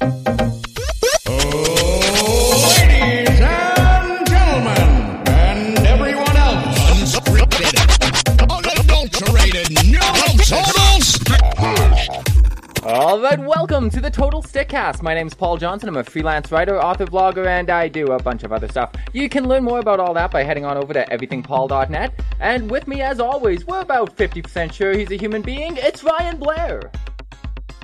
Ladies and gentlemen, and everyone else, unscripted, unadulterated, no total. All right, welcome to the Total Stickcast. My name's Paul Johnson. I'm a freelance writer, author, vlogger, and I do a bunch of other stuff. You can learn more about all that by heading on over to everythingpaul.net. And with me, as always, we're about 50% sure he's a human being. It's Ryan Blair.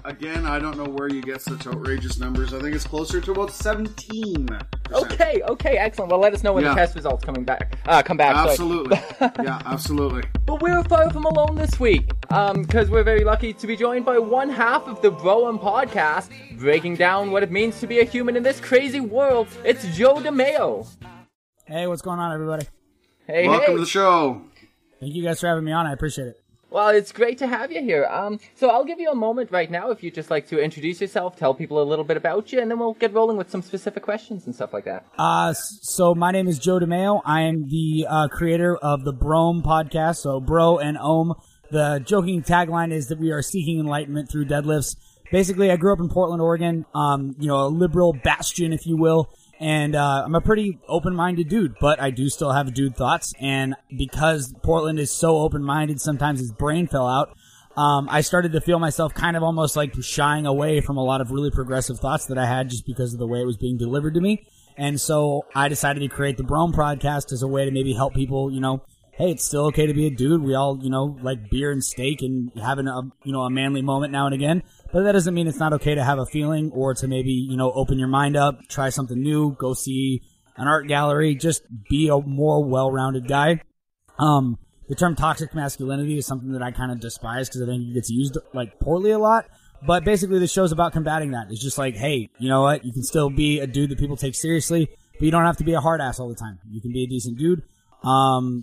Again, I don't know where you get such outrageous numbers. I think it's closer to about 17%. Okay, excellent. Well, let us know when the test results come back. Absolutely. Yeah, absolutely. But we're far from alone this week, because we're very lucky to be joined by one half of the Broaum Podcast, breaking down what it means to be a human in this crazy world. It's Joe Dimeo. Hey, what's going on, everybody? Welcome to the show. Thank you guys for having me on. I appreciate it. Well, it's great to have you here. So I'll give you a moment right now if you'd just like to introduce yourself, tell people a little bit about you, and then we'll get rolling with some specific questions and stuff like that. So my name is Joe Dimeo. I am the creator of the Broaum Podcast, so Bro and Ohm. The joking tagline is that we are seeking enlightenment through deadlifts. Basically, I grew up in Portland, Oregon, a liberal bastion, if you will. And I'm a pretty open-minded dude, but I do still have dude thoughts. And because Portland is so open-minded, sometimes his brain fell out. I started to feel myself kind of almost like shying away from a lot of really progressive thoughts that I had just because of the way it was being delivered to me. And so I decided to create the Broaum Podcast as a way to maybe help people, hey, it's still okay to be a dude. We all, like beer and steak and having a manly moment now and again. But that doesn't mean it's not okay to have a feeling or to maybe, open your mind up, try something new, go see an art gallery, just be a more well-rounded guy. The term toxic masculinity is something that I kind of despise because I think it gets used poorly a lot. But basically the show's about combating that. It's just like, hey, you know what? You can still be a dude that people take seriously, but you don't have to be a hard ass all the time. You can be a decent dude.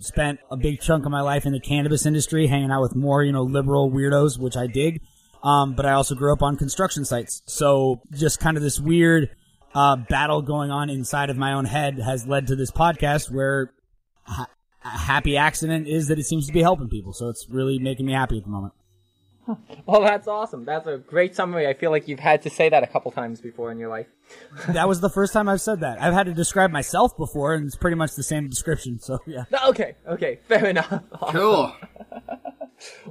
Spent a big chunk of my life in the cannabis industry, hanging out with more, liberal weirdos, which I dig. But I also grew up on construction sites. So just kind of this weird, battle going on inside of my own head has led to this podcast where a happy accident is that it seems to be helping people. So it's really making me happy at the moment. Well, that's awesome. That's a great summary. I feel like you've had to say that a couple times before in your life. That was the first time I've said that. I've had to describe myself before, and it's pretty much the same description, so yeah. Okay, fair enough. Awesome. Cool.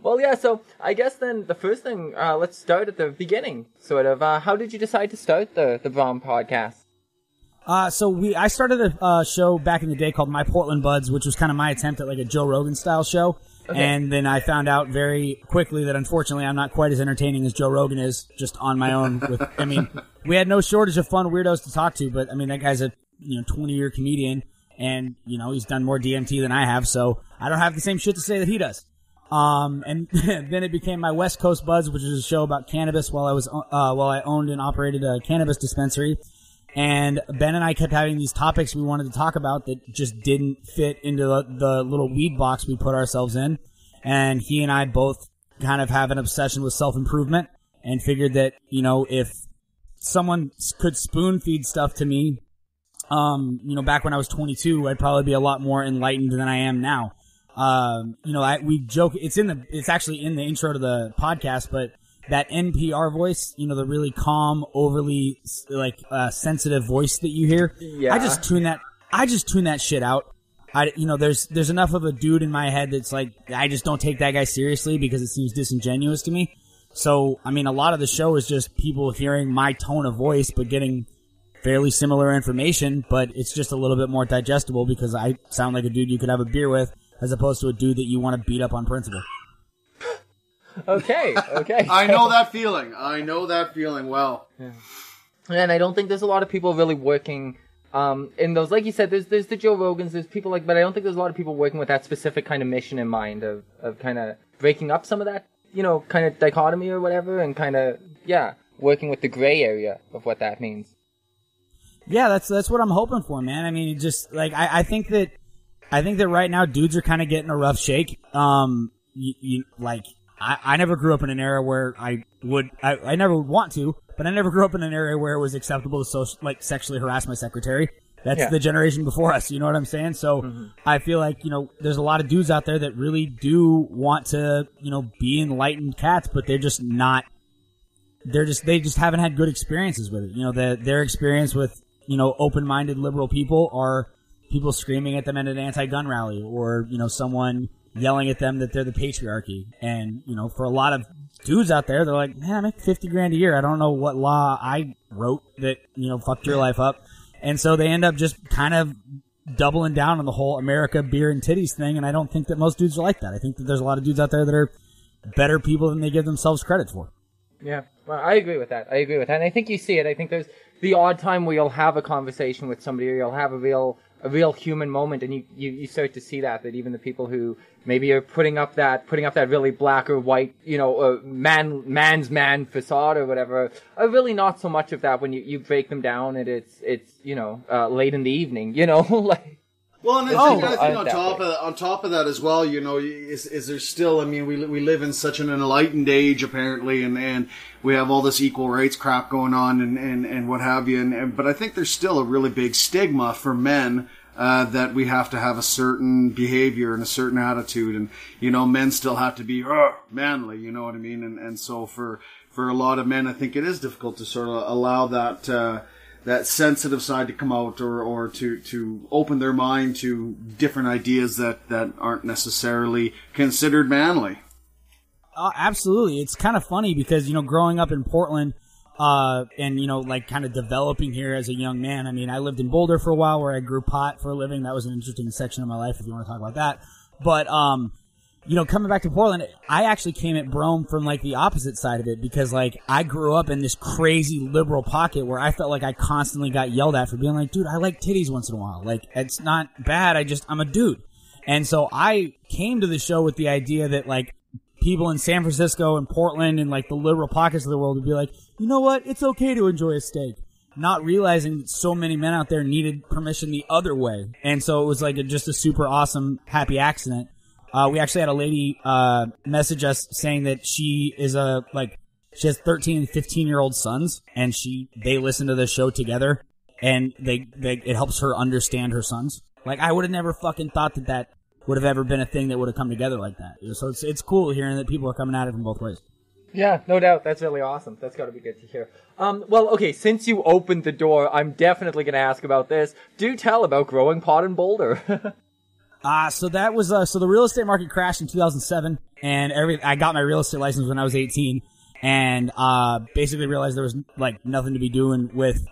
Well, yeah, so I guess then the first thing, let's start at the beginning, sort of. How did you decide to start the Broaum Podcast? I started a show back in the day called My Portland Buds, which was kind of my attempt at like a Joe Rogan style show. Okay. And then I found out very quickly that unfortunately I'm not quite as entertaining as Joe Rogan is, just on my own. We had no shortage of fun weirdos to talk to, but that guy's a 20-year comedian, and he's done more DMT than I have, so I don't have the same shit to say that he does. And then it became My West Coast Buds, which is a show about cannabis while I owned and operated a cannabis dispensary. And Ben and I kept having these topics we wanted to talk about that just didn't fit into the little weed box we put ourselves in. And he and I both kind of have an obsession with self-improvement and figured that, if someone could spoon feed stuff to me, back when I was 22, I'd probably be a lot more enlightened than I am now. We joke, it's actually in the intro to the podcast, but that NPR voice, the really calm, overly sensitive voice that you hear. Yeah. I just tune that shit out. There's enough of a dude in my head that's like, I just don't take that guy seriously because it seems disingenuous to me. So, a lot of the show is just people hearing my tone of voice but getting fairly similar information, but it's just a little bit more digestible because I sound like a dude you could have a beer with as opposed to a dude that you want to beat up on principle. Okay. I know that feeling well. Yeah. And I don't think there's a lot of people really working in those, like you said, there's the Joe Rogans, there's people but I don't think there's a lot of people working with that specific kind of mission in mind of kind of breaking up some of that, kind of dichotomy or whatever, and kind of, working with the gray area of what that means. Yeah, that's what I'm hoping for, man. It just, I think that right now dudes are kind of getting a rough shake. I never grew up in an era where I never would want to, but I never grew up in an area where it was acceptable to sexually harass my secretary. That's the generation before us, you know what I'm saying? So I feel like, there's a lot of dudes out there that really do want to, be enlightened cats, but they're just not they just haven't had good experiences with it. Their experience with, open-minded liberal people are people screaming at them at an anti-gun rally, or, someone yelling at them that they're the patriarchy. And, for a lot of dudes out there, they're like, man, I make $50,000 a year. I don't know what law I wrote that, fucked your life up. And so they end up just kind of doubling down on the whole America, beer, and titties thing. And I don't think that most dudes are like that. I think that there's a lot of dudes out there that are better people than they give themselves credit for. Yeah, well, I agree with that. And I think you see it. I think there's the odd time where you'll have a conversation with somebody, or you'll have a real human moment, and you start to see that even the people who maybe are putting up that really black or white, man's man facade or whatever, are really not so much of that when you break them down and it's late in the evening, like. Well, and I think on top of that as well, is there still? I mean, we live in such an enlightened age apparently, and we have all this equal rights crap going on, and what have you. But I think there's still a really big stigma for men that we have to have a certain behavior and a certain attitude, and men still have to be manly. You know what I mean? And so for a lot of men, I think it is difficult to sort of allow that sensitive side to come out, or to open their mind to different ideas that aren't necessarily considered manly. Absolutely. It's kind of funny because, growing up in Portland, and, kind of developing here as a young man. I mean, I lived in Boulder for a while where I grew pot for a living. That was an interesting section of my life if you want to talk about that. But, coming back to Portland, I actually came at Broaum from, the opposite side of it because, I grew up in this crazy liberal pocket where I felt like I constantly got yelled at for being like, dude, I like titties once in a while. It's not bad. I'm a dude. And so I came to the show with the idea that, people in San Francisco and Portland and, the liberal pockets of the world would be like, you know what? It's okay to enjoy a steak. Not realizing that so many men out there needed permission the other way. And so it was, just a super awesome, happy accident. We actually had a lady message us saying that she is she has 13 and 15-year-old sons, and they listen to the show together, and it helps her understand her sons. I would have never fucking thought that would have ever been a thing that would have come together like that. So it's cool hearing that people are coming at it from both ways. Yeah, no doubt. That's really awesome. That's got to be good to hear. Well, okay, since you opened the door, I'm definitely going to ask about this. Do tell about growing pot in Boulder. So that was, so the real estate market crashed in 2007, and I got my real estate license when I was 18, and, basically realized there was, nothing to be doing with,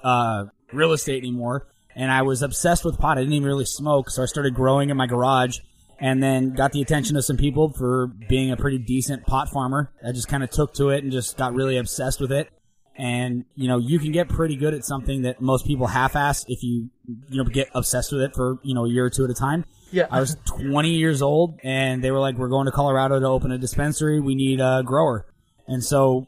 real estate anymore, and I was obsessed with pot. I didn't even really smoke, so I started growing in my garage, and then got the attention of some people for being a pretty decent pot farmer. I just kind of took to it and just got really obsessed with it. And, you can get pretty good at something that most people half-ass if you get obsessed with it for, a year or two at a time. Yeah. I was 20 years old, and they were like, we're going to Colorado to open a dispensary. We need a grower. And so,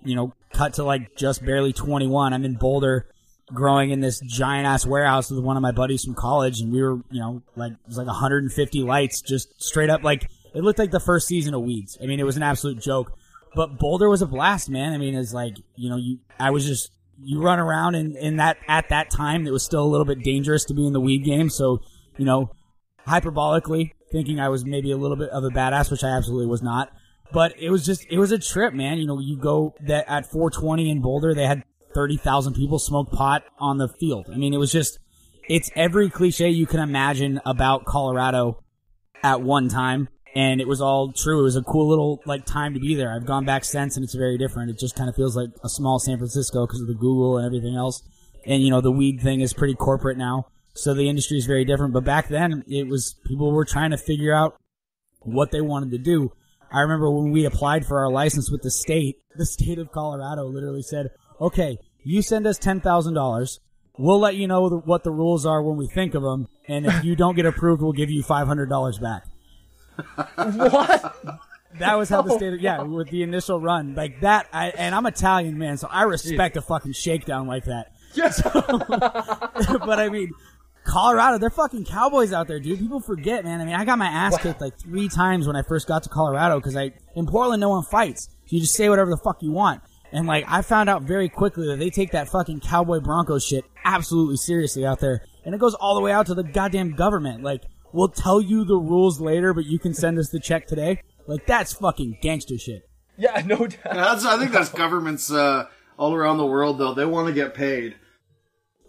cut to just barely 21. I'm in Boulder growing in this giant-ass warehouse with one of my buddies from college, and we were, it was 150 lights just straight up. It looked like the first season of Weeds. I mean, it was an absolute joke. But Boulder was a blast, man. I mean, it's you run around at that time, it was still a little bit dangerous to be in the weed game. So, hyperbolically thinking I was maybe a little bit of a badass, which I absolutely was not. But it was a trip, man. You go that at 420 in Boulder, they had 30,000 people smoke pot on the field. I mean, it's every cliche you can imagine about Colorado at one time. And it was all true. It was a cool little, time to be there. I've gone back since, and it's very different. It just kind of feels like a small San Francisco because of the Google and everything else. And, the weed thing is pretty corporate now. So the industry is very different. But back then, people were trying to figure out what they wanted to do. I remember when we applied for our license with the state of Colorado literally said, okay, you send us $10,000. We'll let you know what the rules are when we think of them. And if you don't get approved, we'll give you $500 back. What? That was how the state with the initial run. And I'm Italian, man, so I respect a fucking shakedown like that. Yes. But I mean, Colorado, they're fucking cowboys out there, dude. People forget, man. I mean, I got my ass kicked 3 times when I first got to Colorado because in Portland, no one fights. You just say whatever the fuck you want. And I found out very quickly that they take that fucking cowboy bronco shit absolutely seriously out there. And it goes all the way out to the goddamn government. We'll tell you the rules later, but you can send us the check today. That's fucking gangster shit. Yeah, no doubt. I think that's government's all around the world, though, they want to get paid.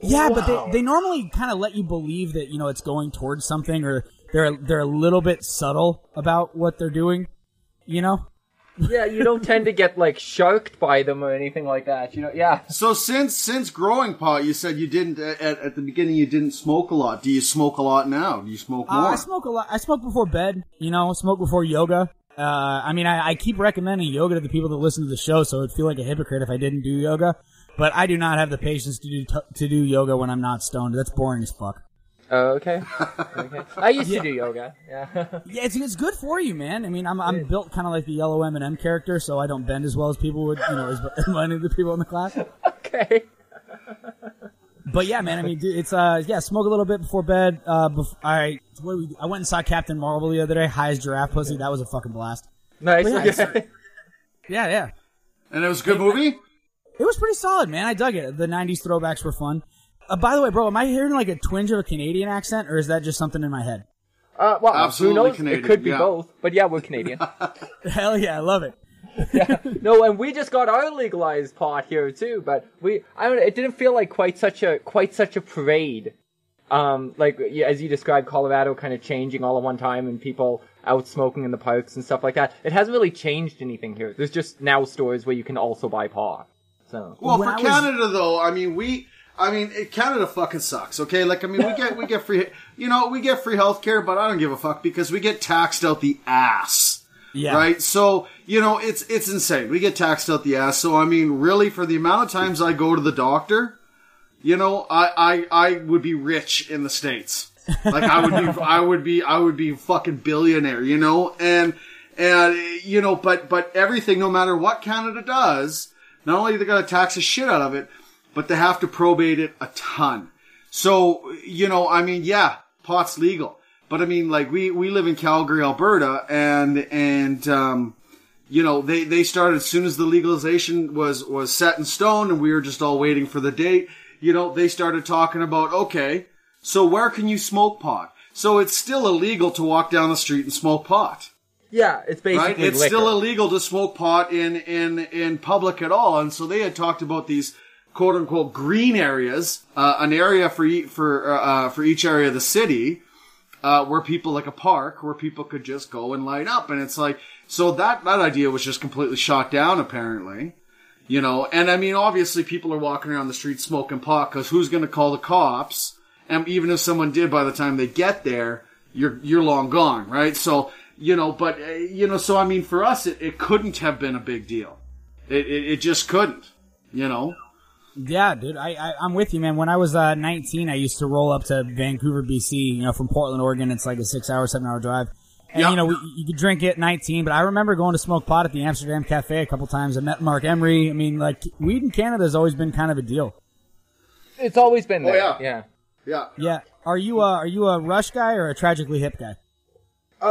Yeah, wow. But they normally kind of let you believe that, you know, it's going towards something, or they're a little bit subtle about what they're doing, you know? Yeah, you don't tend to get, like, sharked by them or anything like that, you know? Yeah. So since growing pot, you said you didn't, at the beginning you didn't smoke a lot. Do you smoke a lot now? Do you smoke more? I smoke a lot. I smoke before bed, you know, smoke before yoga. I mean, I keep recommending yoga to the people that listen to the show, so it'd feel like a hypocrite if I didn't do yoga. But I do not have the patience to do yoga when I'm not stoned. That's boring as fuck. Oh, okay. I used to do yoga. Yeah. Yeah, it's good for you, man. I mean, I'm built kind of like the yellow M&M character, so I don't bend as well as people would, you know, as many of the people in the class. Okay. But yeah, man. I mean, dude, it's smoke a little bit before bed. I went and saw Captain Marvel the other day. High as giraffe pussy. That was a fucking blast. Nice. Yeah. And it was a good movie. It was pretty solid, man. I dug it. The 90s throwbacks were fun. By the way, bro, am I hearing like a twinge of a Canadian accent, or is that just something in my head? Well, absolutely who knows? Canadian. It could be both, but yeah, we're Canadian. Hell yeah, I love it. Yeah. No, and we just got our legalized pot here too, but it didn't feel like quite such a parade. Like as you described, Colorado kind of changing all at one time and people out smoking in the parks and stuff like that. It hasn't really changed anything here. There's just now stores where you can also buy pot. So well, for Canada though, I mean Canada fucking sucks, okay? Like, I mean, we get free, you know, we get free healthcare, but I don't give a fuck because we get taxed out the ass. Yeah. Right? So, you know, it's insane. We get taxed out the ass. So, I mean, really, for the amount of times I go to the doctor, you know, I would be rich in the States. Like, I would be fucking billionaire, you know? And, you know, but everything, no matter what Canada does, not only they gotta tax the shit out of it, but they have to probate it a ton. So, you know, I mean, yeah, pot's legal. But I mean, like, we live in Calgary, Alberta, and you know, they started as soon as the legalization was set in stone and we were just all waiting for the date, you know, they started talking about, okay, so where can you smoke pot? So it's still illegal to walk down the street and smoke pot. Yeah, it's basically right? It's liquor. Still illegal to smoke pot in public at all. And so they had talked about these quote unquote green areas, an area for each area of the city, where people, like a park, where people could just go and light up. And it's like, so that idea was just completely shot down, apparently. You know, and I mean, obviously people are walking around the street smoking pot, because who's going to call the cops? And even if someone did, by the time they get there, you're long gone, right? So, you know, but, you know, so I mean, for us, it couldn't have been a big deal. It just couldn't, you know? Yeah, dude, I'm with you, man. When I was 19, I used to roll up to Vancouver, BC, you know, from Portland, Oregon. It's like a 7-hour drive. And, you know, you could drink it at 19, but I remember going to smoke pot at the Amsterdam Cafe a couple times. I met Mark Emery. I mean, like, weed in Canada has always been kind of a deal. It's always been there. Oh, Yeah. Yeah. Are you a Rush guy or a Tragically Hip guy?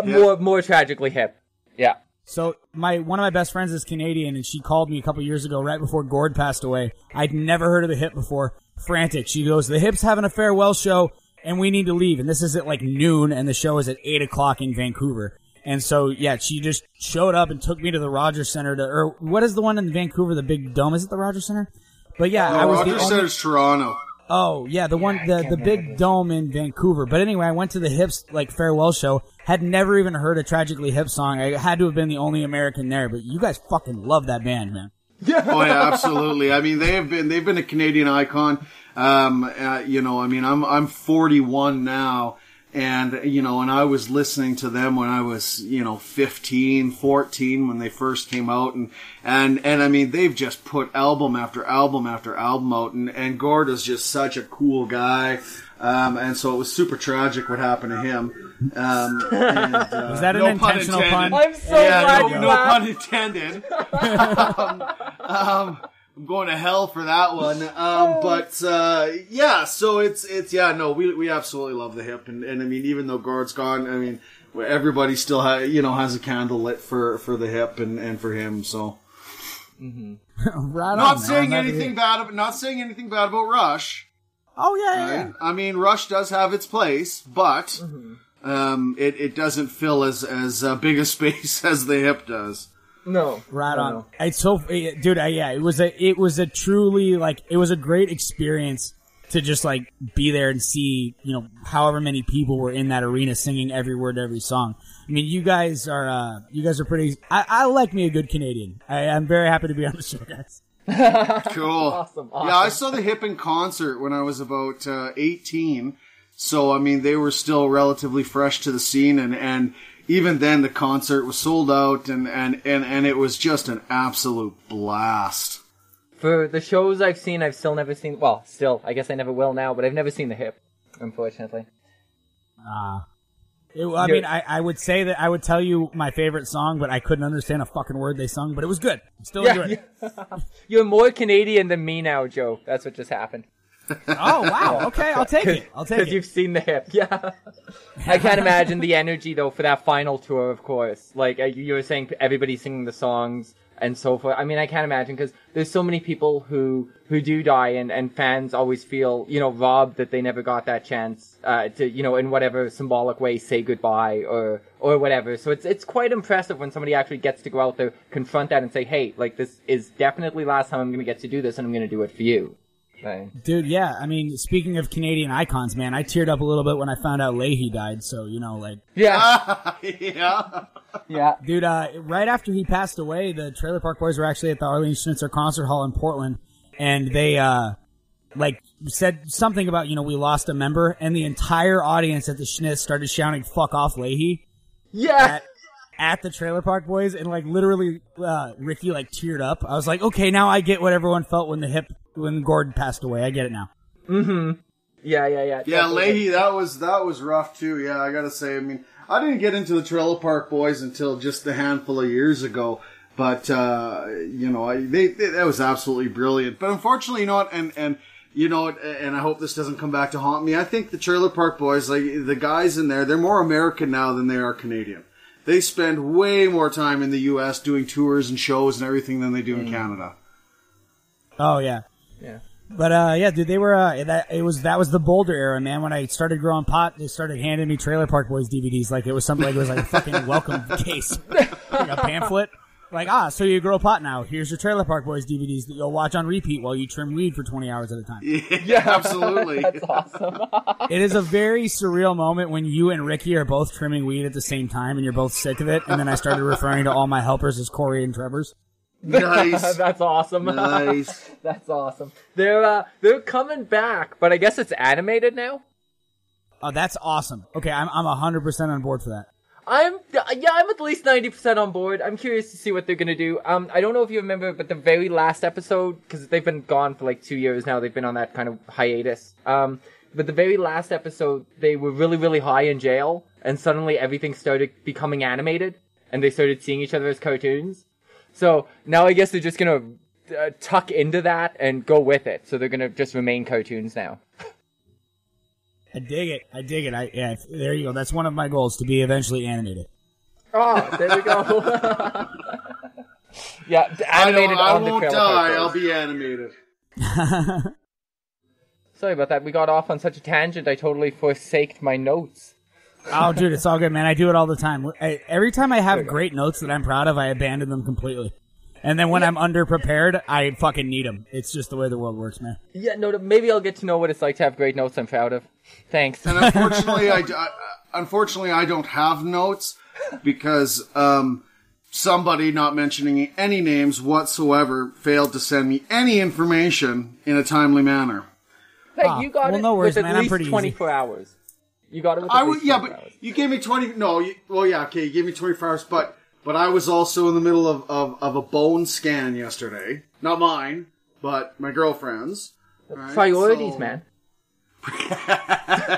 More Tragically Hip. Yeah. So one of my best friends is Canadian, and she called me a couple years ago, right before Gord passed away. I'd never heard of the Hip before. Frantic. She goes, "The Hip's having a farewell show, and we need to leave." And this is at like noon, and the show is at 8:00 in Vancouver. And so, yeah, she just showed up and took me to the Rogers Center or what is the one in Vancouver, the big dome? Is it the Rogers Center? But yeah, no, I was Rogers Center's Toronto. Oh, yeah, the big dome in Vancouver. But anyway, I went to the Hips, like, farewell show. Had never even heard a Tragically Hip song. I had to have been the only American there, but you guys fucking love that band, man. Oh yeah, absolutely. I mean, they've been a Canadian icon. You know, I mean, I'm 41 now, and, you know, and I was listening to them when I was, you know, 15, 14 when they first came out, and I mean, they've just put album after album after album out, and Gord is just such a cool guy. And so it was super tragic what happened to him. Was that an intentional pun? I'm so glad you no pun intended. I'm going to hell for that one. Yeah, so we absolutely love the Hip. And I mean, even though Gord's gone, I mean, everybody still has a candle lit for the Hip and for him, so. Mm-hmm. Not saying anything bad about Rush. Oh, yeah. I mean, Rush does have its place, but it doesn't fill as big a space as the Hip does. No. Right on. No. It's so, dude. It was a truly it was a great experience to just be there and see, however many people were in that arena singing every word to every song. I mean, you guys are pretty. I like me a good Canadian. I'm very happy to be on the show, guys. Cool. Awesome. Yeah, I saw the Hip in concert when I was about 18. So, I mean, they were still relatively fresh to the scene, and even then the concert was sold out, and it was just an absolute blast. For the shows I've seen, I've still never seen, well, still, I guess I never will now, but I've never seen the Hip, unfortunately. I would say that I would tell you my favorite song, but I couldn't understand a fucking word they sung, but it was good. Still enjoyed it. You're more Canadian than me now, Joe. That's what just happened. Oh, wow. Okay, I'll take it. Because you've seen the Hip, yeah. I can't imagine the energy, though, for that final tour, of course. Like, you were saying, everybody singing the songs and so forth. I mean, I can't imagine, because there's so many people who do die, and fans always feel, robbed that they never got that chance to, in whatever symbolic way, say goodbye or whatever. So it's quite impressive when somebody actually gets to go out there, confront that, and say, hey, this is definitely last time I'm going to get to do this, and I'm going to do it for you. Right. Dude, yeah. I mean, speaking of Canadian icons, man, I teared up a little bit when I found out Leahy died. So, Yeah. Yeah. Yeah. Dude, right after he passed away, the Trailer Park Boys were actually at the Arlene Schnitzer Concert Hall in Portland, and they, said something about, we lost a member, and the entire audience at the Schnitz started shouting, "Fuck off, Leahy." Yeah. At the Trailer Park Boys, and literally, Ricky teared up. I was like, okay, now I get what everyone felt when Gordon passed away. I get it now. Mm-hmm. Yeah. Yeah, Leahy, that was rough too. Yeah, I gotta say, I mean, I didn't get into the Trailer Park Boys until just a handful of years ago, but that was absolutely brilliant. But unfortunately, and I hope this doesn't come back to haunt me. I think the Trailer Park Boys, the guys in there, they're more American now than they are Canadian. They spend way more time in the U.S. doing tours and shows and everything than they do in Canada. Oh yeah. Yeah. But dude, they were that was the Boulder era, man. When I started growing pot, they started handing me Trailer Park Boys DVDs like it was something it was a fucking welcome case, a pamphlet. So you grow pot now. Here's your Trailer Park Boys DVDs that you'll watch on repeat while you trim weed for 20 hours at a time. Yeah, absolutely. That's awesome. It is a very surreal moment when you and Ricky are both trimming weed at the same time and you're both sick of it. And then I started referring to all my helpers as Corey and Trevor's. Nice. That's awesome. Nice. That's awesome. They're coming back, but I guess it's animated now. Oh, that's awesome. Okay, I'm 100% on board for that. I'm at least 90% on board. I'm curious to see what they're gonna do. I don't know if you remember, but the very last episode, because they've been gone for 2 years now, they've been on that kind of hiatus. But the very last episode, they were really, really high in jail, and suddenly everything started becoming animated, and they started seeing each other as cartoons. So now I guess they're just gonna tuck into that and go with it. So they're gonna just remain cartoons now. I dig it. Yeah, there you go. That's one of my goals, to be eventually animated. Oh, there we go. Yeah, animated on the Trailer Park Boys. I'll be animated. Sorry about that. We got off on such a tangent, I totally forsaked my notes. Oh, dude, it's all good, man. I do it all the time. Every time I have great notes that I'm proud of, I abandon them completely. And then when I'm underprepared, I fucking need them. It's just the way the world works, man. Yeah, no, maybe I'll get to know what it's like to have great notes I'm proud of. Thanks. And unfortunately, I don't have notes because somebody, not mentioning any names whatsoever, failed to send me any information in a timely manner. Hey, you got it no worries, with man. at I'm pretty least 24 easy. hours. You got it with at least 24 hours. You gave me 20... No, you gave me 24 hours, but I was also in the middle of a bone scan yesterday. Not mine, but my girlfriend's. Right? Priorities, man.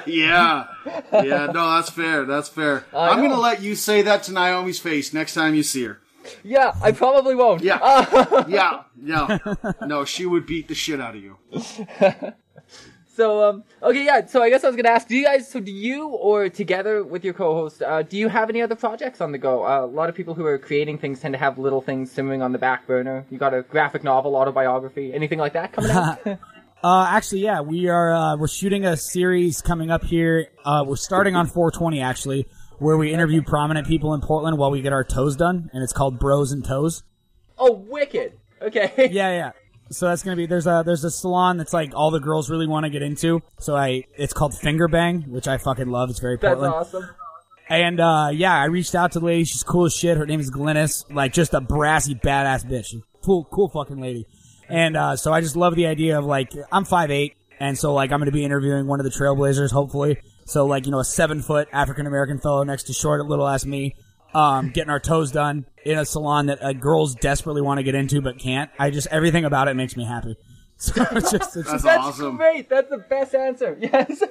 Yeah, no, that's fair. I'm going to let you say that to Naomi's face next time you see her. Yeah, I probably won't. Yeah. No, she would beat the shit out of you. So, okay, yeah, so I guess I was going to ask, do you, or together with your co-host, do you have any other projects on the go? A lot of people who are creating things tend to have little things simmering on the back burner. You got a graphic novel, autobiography, anything like that coming out? Actually, yeah, we're shooting a series coming up here. We're starting on 420, actually, where we interview prominent people in Portland while we get our toes done, and it's called Bros and Toes. Oh, wicked. Okay. Yeah. So that's gonna be there's a salon that's like all the girls really want to get into. So it's called Finger Bang, which I fucking love. It's very Portland. That's awesome. And I reached out to the lady. She's cool as shit. Her name is Glynis, like just a brassy badass bitch. Cool fucking lady. And so I just love the idea of like I'm 5'8", and so like I'm gonna be interviewing one of the Trailblazers, hopefully. So like, you know, a 7-foot African American fellow next to short little ass me. Getting our toes done in a salon that girls desperately want to get into but can't. Everything about it makes me happy. So that's awesome. Great. That's the best answer. Yes.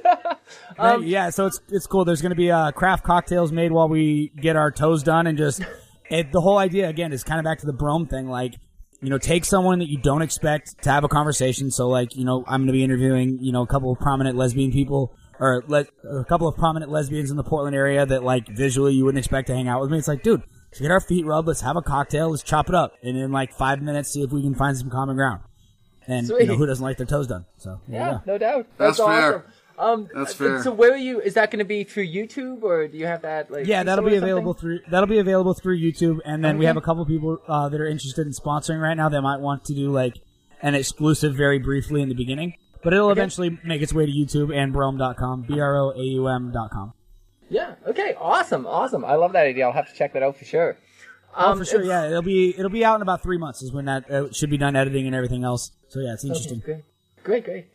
Yeah, so it's cool. There's going to be craft cocktails made while we get our toes done, and just the whole idea again is kind of back to the Broaum thing. Like, you know, take someone that you don't expect to have a conversation. So like, you know, I'm going to be interviewing, you know, a couple of prominent lesbian people. Or a couple of prominent lesbians in the Portland area that, like, visually you wouldn't expect to hang out with me. It's like, dude, let's get our feet rubbed, let's have a cocktail, let's chop it up, and in, like, 5 minutes, see if we can find some common ground. And, you know, who doesn't like their toes done? So, yeah, no doubt. That's fair. Awesome. That's fair. So where are you, is that going to be through YouTube, or do you have that, like... Yeah, that'll be available through YouTube, and then we have a couple people that are interested in sponsoring right now that might want to do, like, an exclusive very briefly in the beginning. But it'll eventually make its way to YouTube and Broaum.com, BROAUM.com. Yeah, okay, awesome. I love that idea. I'll have to check that out for sure. For sure, yeah. It'll be out in about 3 months is when that should be done editing and everything else. So yeah, it's interesting. Okay, great.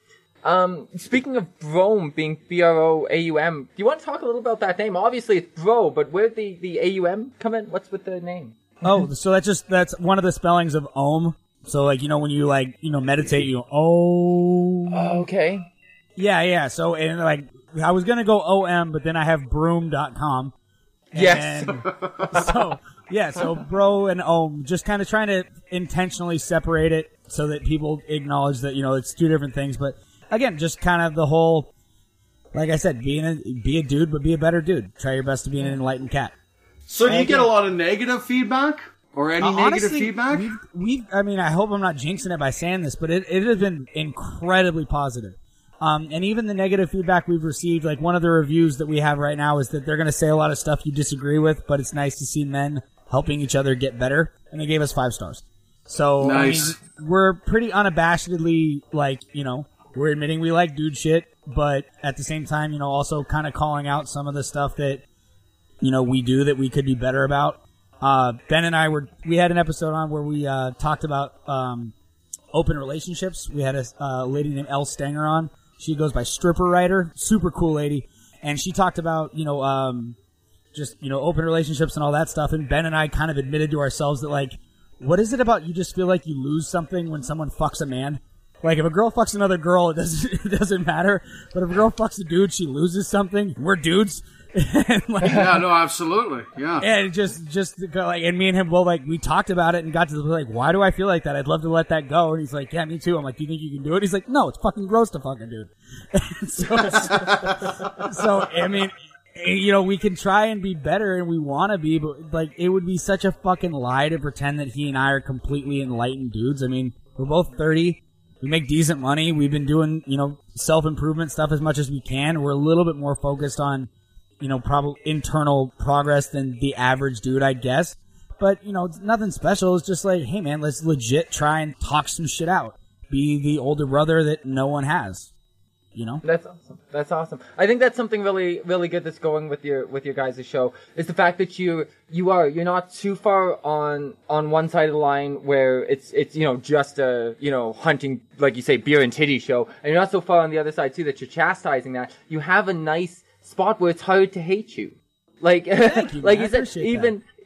Speaking of Broaum being BROAUM, do you want to talk a little about that name? Obviously it's Bro, but where did the AUM come in? What's with the name? Oh, so that's one of the spellings of Om. So, like, you know, when you, like, you know, meditate, you go, oh. Okay. Yeah. So, and, like, I was gonna go OM, but then I have Broom.com. Yes. So Bro and Om, just kind of trying to intentionally separate it so that people acknowledge that, you know, it's two different things. But, again, just kind of the whole, like I said, be a dude, but be a better dude. Try your best to be an enlightened cat. So do you get a lot of negative feedback? Or any negative feedback? I mean, I hope I'm not jinxing it by saying this, but it has been incredibly positive. And even the negative feedback we've received, like one of the reviews that we have right now is that they're going to say a lot of stuff you disagree with, but it's nice to see men helping each other get better. And they gave us 5 stars. So, nice. I mean, we're pretty unabashedly, like, you know, we're admitting we like dude shit, but at the same time, you know, also kind of calling out some of the stuff that, you know, we do that we could be better about. Ben and I we had an episode on where we talked about open relationships. We had a lady named Elle Stanger on. She goes by Stripper Writer, super cool lady, and she talked about, you know, just, you know, open relationships and all that stuff. And Ben and I kind of admitted to ourselves that, like, what is it about you just feel like you lose something when someone fucks a man? Like, if a girl fucks another girl, it doesn't matter. But if a girl fucks a dude, she loses something. We're dudes. Like, yeah, no, absolutely, yeah. And just like, and me and him both, like, we talked about it and got to the, like, why do I feel like that? I'd love to let that go. And he's like, yeah, me too. I'm like, do you think you can do it? He's like, no, it's fucking gross to fuck a dude. So, I mean, you know, we can try and be better and we want to be, but, like, it would be such a fucking lie to pretend that he and I are completely enlightened dudes. I mean, we're both 30. We make decent money. We've been doing, you know, self-improvement stuff as much as we can. We're a little bit more focused on, you know, probably internal progress than the average dude, I guess. But, you know, it's nothing special. It's just like, hey, man, let's legit try and talk some shit out. Be the older brother that no one has. You know? That's awesome. I think that's something really, really good that's going with your guys' show, is the fact that you're not too far on one side of the line where it's, you know, just a, you know, hunting, like you say, beer and titty show. And you're not so far on the other side too that you're chastising that. You have a nice spot where it's hard to hate you. Like, you, like you said,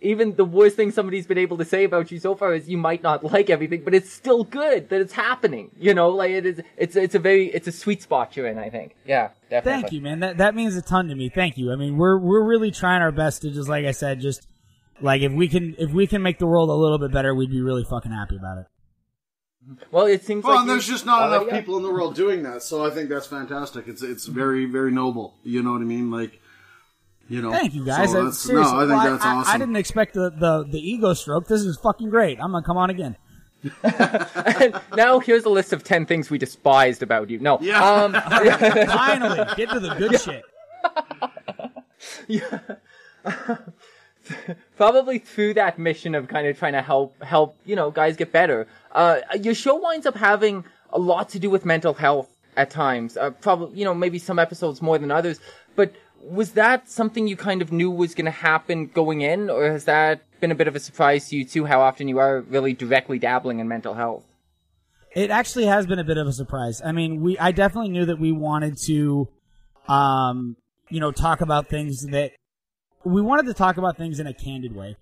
even the worst thing somebody's been able to say about you so far is you might not like everything, but it's still good that it's happening. You know, like it's a sweet spot you're in, I think. Yeah, definitely. Thank you, man. That means a ton to me. Thank you. I mean, we're really trying our best to, just like I said, just like if we can make the world a little bit better, we'd be really fucking happy about it. Well, it seems and there's just not enough people in the world doing that, so I think that's fantastic. It's very, very noble. You know what I mean? Like, you know. Thank you, guys. So seriously, I think that's awesome. I didn't expect the ego stroke. This is fucking great. I'm gonna come on again. And now here's a list of 10 things we despised about you. No. Yeah. Finally, get to the good shit. Yeah. Probably through that mission of kind of trying to help, guys get better. Your show winds up having a lot to do with mental health at times. Probably, maybe some episodes more than others. But was that something you kind of knew was going to happen going in, or has that been a bit of a surprise to you too, how often you are really directly dabbling in mental health? It actually has been a bit of a surprise. I mean, I definitely knew that we wanted to, talk about things we wanted to talk about things in a candid way.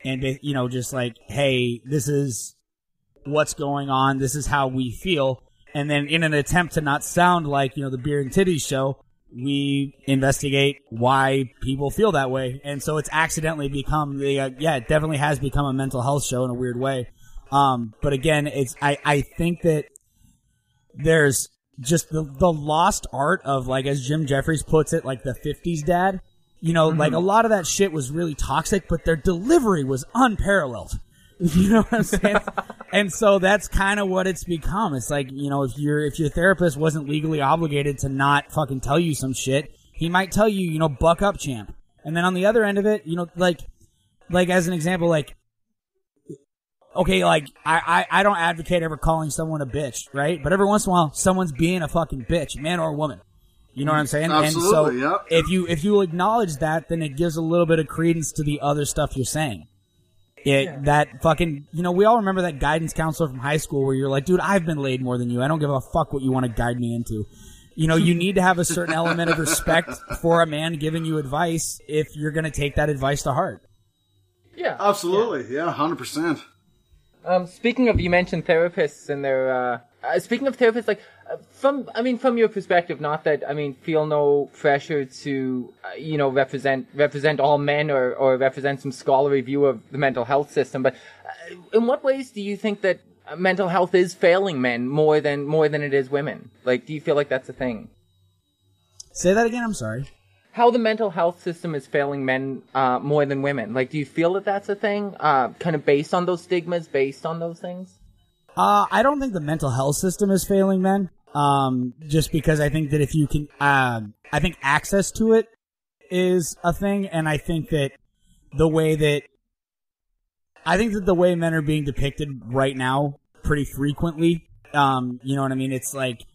And, just like, hey, this is what's going on. This is how we feel. And then in an attempt to not sound like, the Beer and Titties show, we investigate why people feel that way. And so it's accidentally become it definitely has become a mental health show in a weird way. But again, I think that there's just the lost art of, like, as Jim Jeffries puts it, like the 50s dad. Like a lot of that shit was really toxic, but their delivery was unparalleled. You know what I'm saying? And so that's kind of what it's become. It's like, if your therapist wasn't legally obligated to not fucking tell you some shit, he might tell you, buck up, champ. And then on the other end of it, like as an example, like, okay, like, I don't advocate ever calling someone a bitch, right? But every once in a while, someone's being a fucking bitch, man or woman. You know what I'm saying? Absolutely, and so if you acknowledge that, then it gives a little bit of credence to the other stuff you're saying. That fucking, we all remember that guidance counselor from high school where you're like, dude, I've been laid more than you. I don't give a fuck what you want to guide me into. You need to have a certain element of respect for a man giving you advice if you're going to take that advice to heart. Yeah. Absolutely. Yeah, 100%. Speaking of, you mentioned therapists and their, speaking of therapists, like, from your perspective, not that, feel no pressure to, represent all men or represent some scholarly view of the mental health system, but in what ways do you think that mental health is failing men more than it is women? Like, do you feel like that's a thing? Say that again, I'm sorry. How the mental health system is failing men more than women. Like, do you feel that that's a thing, kind of based on those stigmas, based on those things? I don't think the mental health system is failing men. Just because I think that if you can, I think access to it is a thing, and I think that the way men are being depicted right now pretty frequently, you know what I mean? It's like,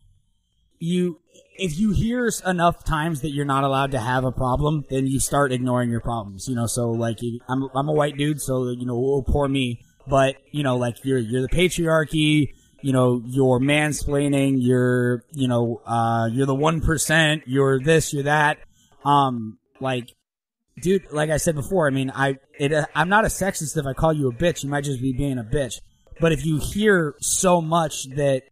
if you hear enough times that you're not allowed to have a problem, then you start ignoring your problems, so like, I'm a white dude, so, oh, poor me. But, like, you're the patriarchy, you're mansplaining, you're the 1%, you're this, you're that. Like, dude, like I said before, I'm not a sexist if I call you a bitch, you might just be being a bitch. But if you hear so much that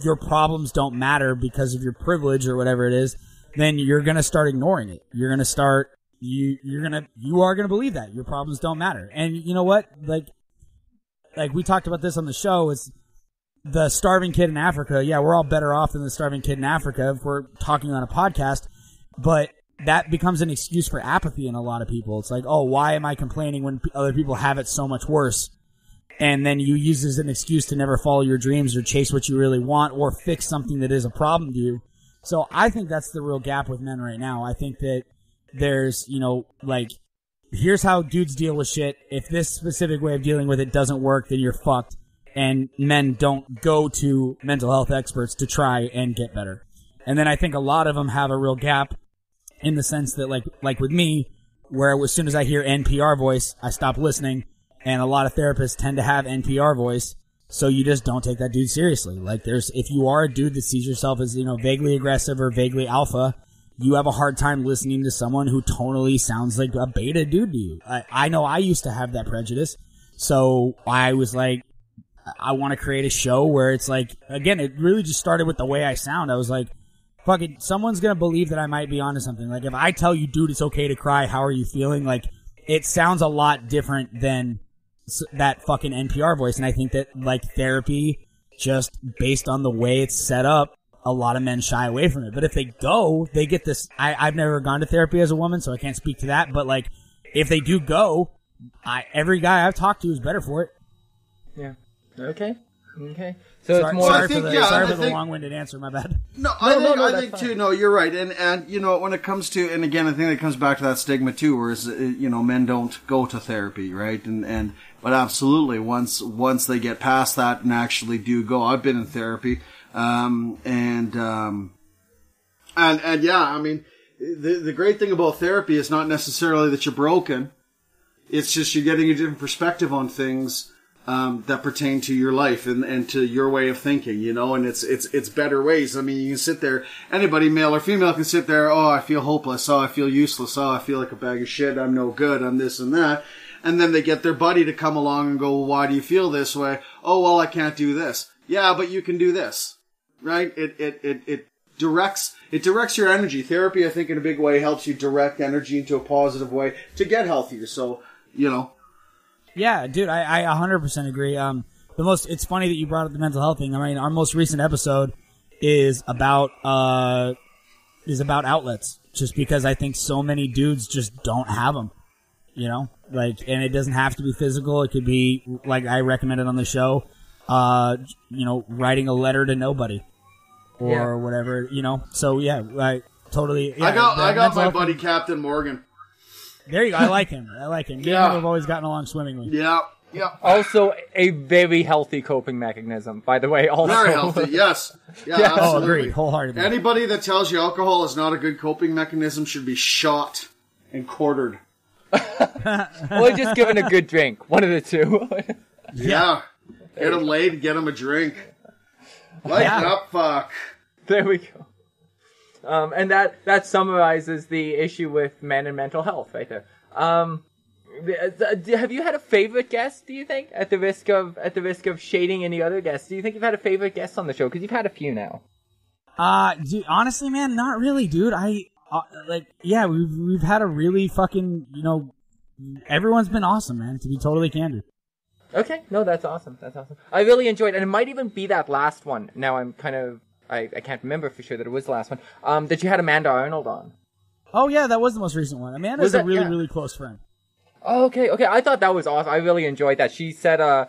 your problems don't matter because of your privilege or whatever it is, then you're gonna start ignoring it. You're gonna start, you are gonna believe that your problems don't matter. And you know what? Like we talked about this on the show, it's the starving kid in Africa. Yeah, we're all better off than the starving kid in Africa if we're talking on a podcast, but that becomes an excuse for apathy in a lot of people. It's like, oh, why am I complaining when other people have it so much worse? And then you use it as an excuse to never follow your dreams or chase what you really want or fix something that is a problem to you. So I think that's the real gap with men right now. I think that there's, like, here's how dudes deal with shit. If this specific way of dealing with it doesn't work, then you're fucked. And men don't go to mental health experts to try and get better. And then I think a lot of them have a real gap in the sense that, like with me, where as soon as I hear NPR voice, I stop listening. And a lot of therapists tend to have NPR voice, so you just don't take that dude seriously. Like, if you are a dude that sees yourself as, vaguely aggressive or vaguely alpha, you have a hard time listening to someone who tonally sounds like a beta dude to you. I know I used to have that prejudice, so I was like, I want to create a show where it's like, again, it really just started with the way I sound. I was like, fuck it, someone's gonna believe that I might be onto something. Like, if I tell you, dude, it's okay to cry, how are you feeling? Like, it sounds a lot different than that fucking NPR voice. And I think that, like, therapy, just based on the way it's set up, a lot of men shy away from it. But if they go, they get this. I've never gone to therapy as a woman, so I can't speak to that. But, like, if they do go, every guy I've talked to is better for it. Yeah. Okay. Okay. So sorry, it's more. Sorry for the long-winded answer. My bad. I think too. No, you're right. And you know, when it comes to, and again, I think it comes back to that stigma too, whereas you know, men don't go to therapy, right? But absolutely, once they get past that and actually do go, I've been in therapy, and yeah, I mean, the great thing about therapy is not necessarily that you're broken. It's just you're getting a different perspective on things. That pertain to your life and to your way of thinking, you know, and it's better ways. I mean, you can sit there, anybody, male or female, can sit there, oh, I feel hopeless, oh, I feel useless, oh, I feel like a bag of shit, I'm no good, I'm this and that. And then they get their buddy to come along and go, well, why do you feel this way? Oh, well, I can't do this. Yeah, but you can do this, right? It directs your energy. Therapy, I think, in a big way helps you direct energy into a positive way to get healthier. So, you know. Yeah, dude, I 100% agree. It's funny that you brought up the mental health thing. I mean, our most recent episode is about outlets, just because I think so many dudes just don't have them, you know? Like, and it doesn't have to be physical. It could be, like I recommended on the show, you know, writing a letter to nobody or whatever, you know? So, yeah, I totally. Yeah, I got my buddy Captain Morgan. There you go. I like him. Me and him have always gotten along swimmingly. Yeah. Also, a very healthy coping mechanism, by the way. Also. Very healthy, yes. Yeah, absolutely. Oh, agreed. Wholeheartedly. Anybody that tells you alcohol is not a good coping mechanism should be shot and quartered. Or just given a good drink. One of the two. Yeah. Get him laid, get him a drink. Lighten up, fuck. There we go. And that summarizes the issue with men and mental health right there. Have you had a favorite guest, do you think? At the risk of shading any other guests, do you think you've had a favorite guest on the show? Because you've had a few now. Dude, honestly, man, not really, dude. We've had a really fucking, you know, everyone's been awesome, man, to be totally candid. Okay, no, that's awesome. I really enjoyed it, and it might even be that last one. Now I'm kind of, I can't remember for sure that it was the last one, that you had Amanda Arnold on. Oh, yeah, that was the most recent one. Amanda's a really close friend. Oh, okay. I thought that was awesome. I really enjoyed that. She said, I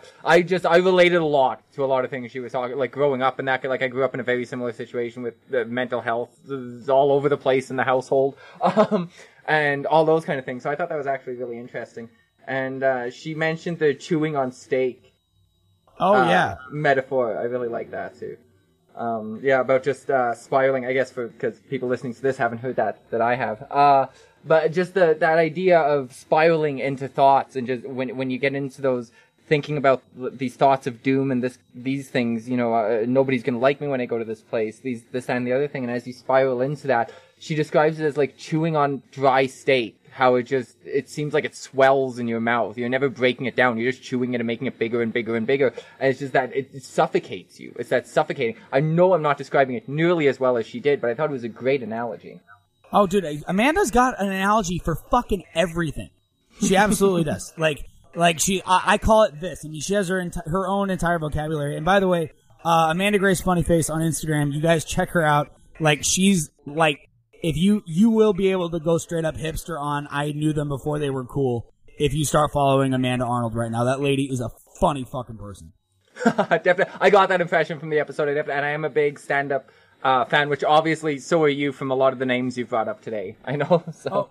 related a lot to a lot of things she was talking, like growing up and that, like I grew up in a very similar situation with the mental health all over the place in the household, and all those kind of things. So I thought that was actually really interesting. And, she mentioned the chewing on steak. Metaphor. I really like that too. About just, spiraling, I guess, because people listening to this haven't heard that I have. But just that idea of spiraling into thoughts, and just when you get into those, thinking about these thoughts of doom and these things, you know, nobody's gonna like me when I go to this place, this and the other thing, and as you spiral into that, she describes it as like chewing on dry steak, how it seems like it swells in your mouth. You're never breaking it down, you're just chewing it and making it bigger and bigger and bigger, and it's just that it suffocates you. It's that suffocating. I know I'm not describing it nearly as well as she did, but I thought it was a great analogy. Oh, dude, Amanda's got an analogy for fucking everything. She absolutely does. I call it this. I mean, she has her own entire vocabulary. And by the way, Amanda Grace Funnyface on Instagram, you guys check her out. Like, she's, like, if you will be able to go straight up hipster on I knew them before they were cool if you start following Amanda Arnold right now. That lady is a funny fucking person. Definitely. I got that impression from the episode, and I am a big stand-up fan, which obviously so are you from a lot of the names you've brought up today. I know, so.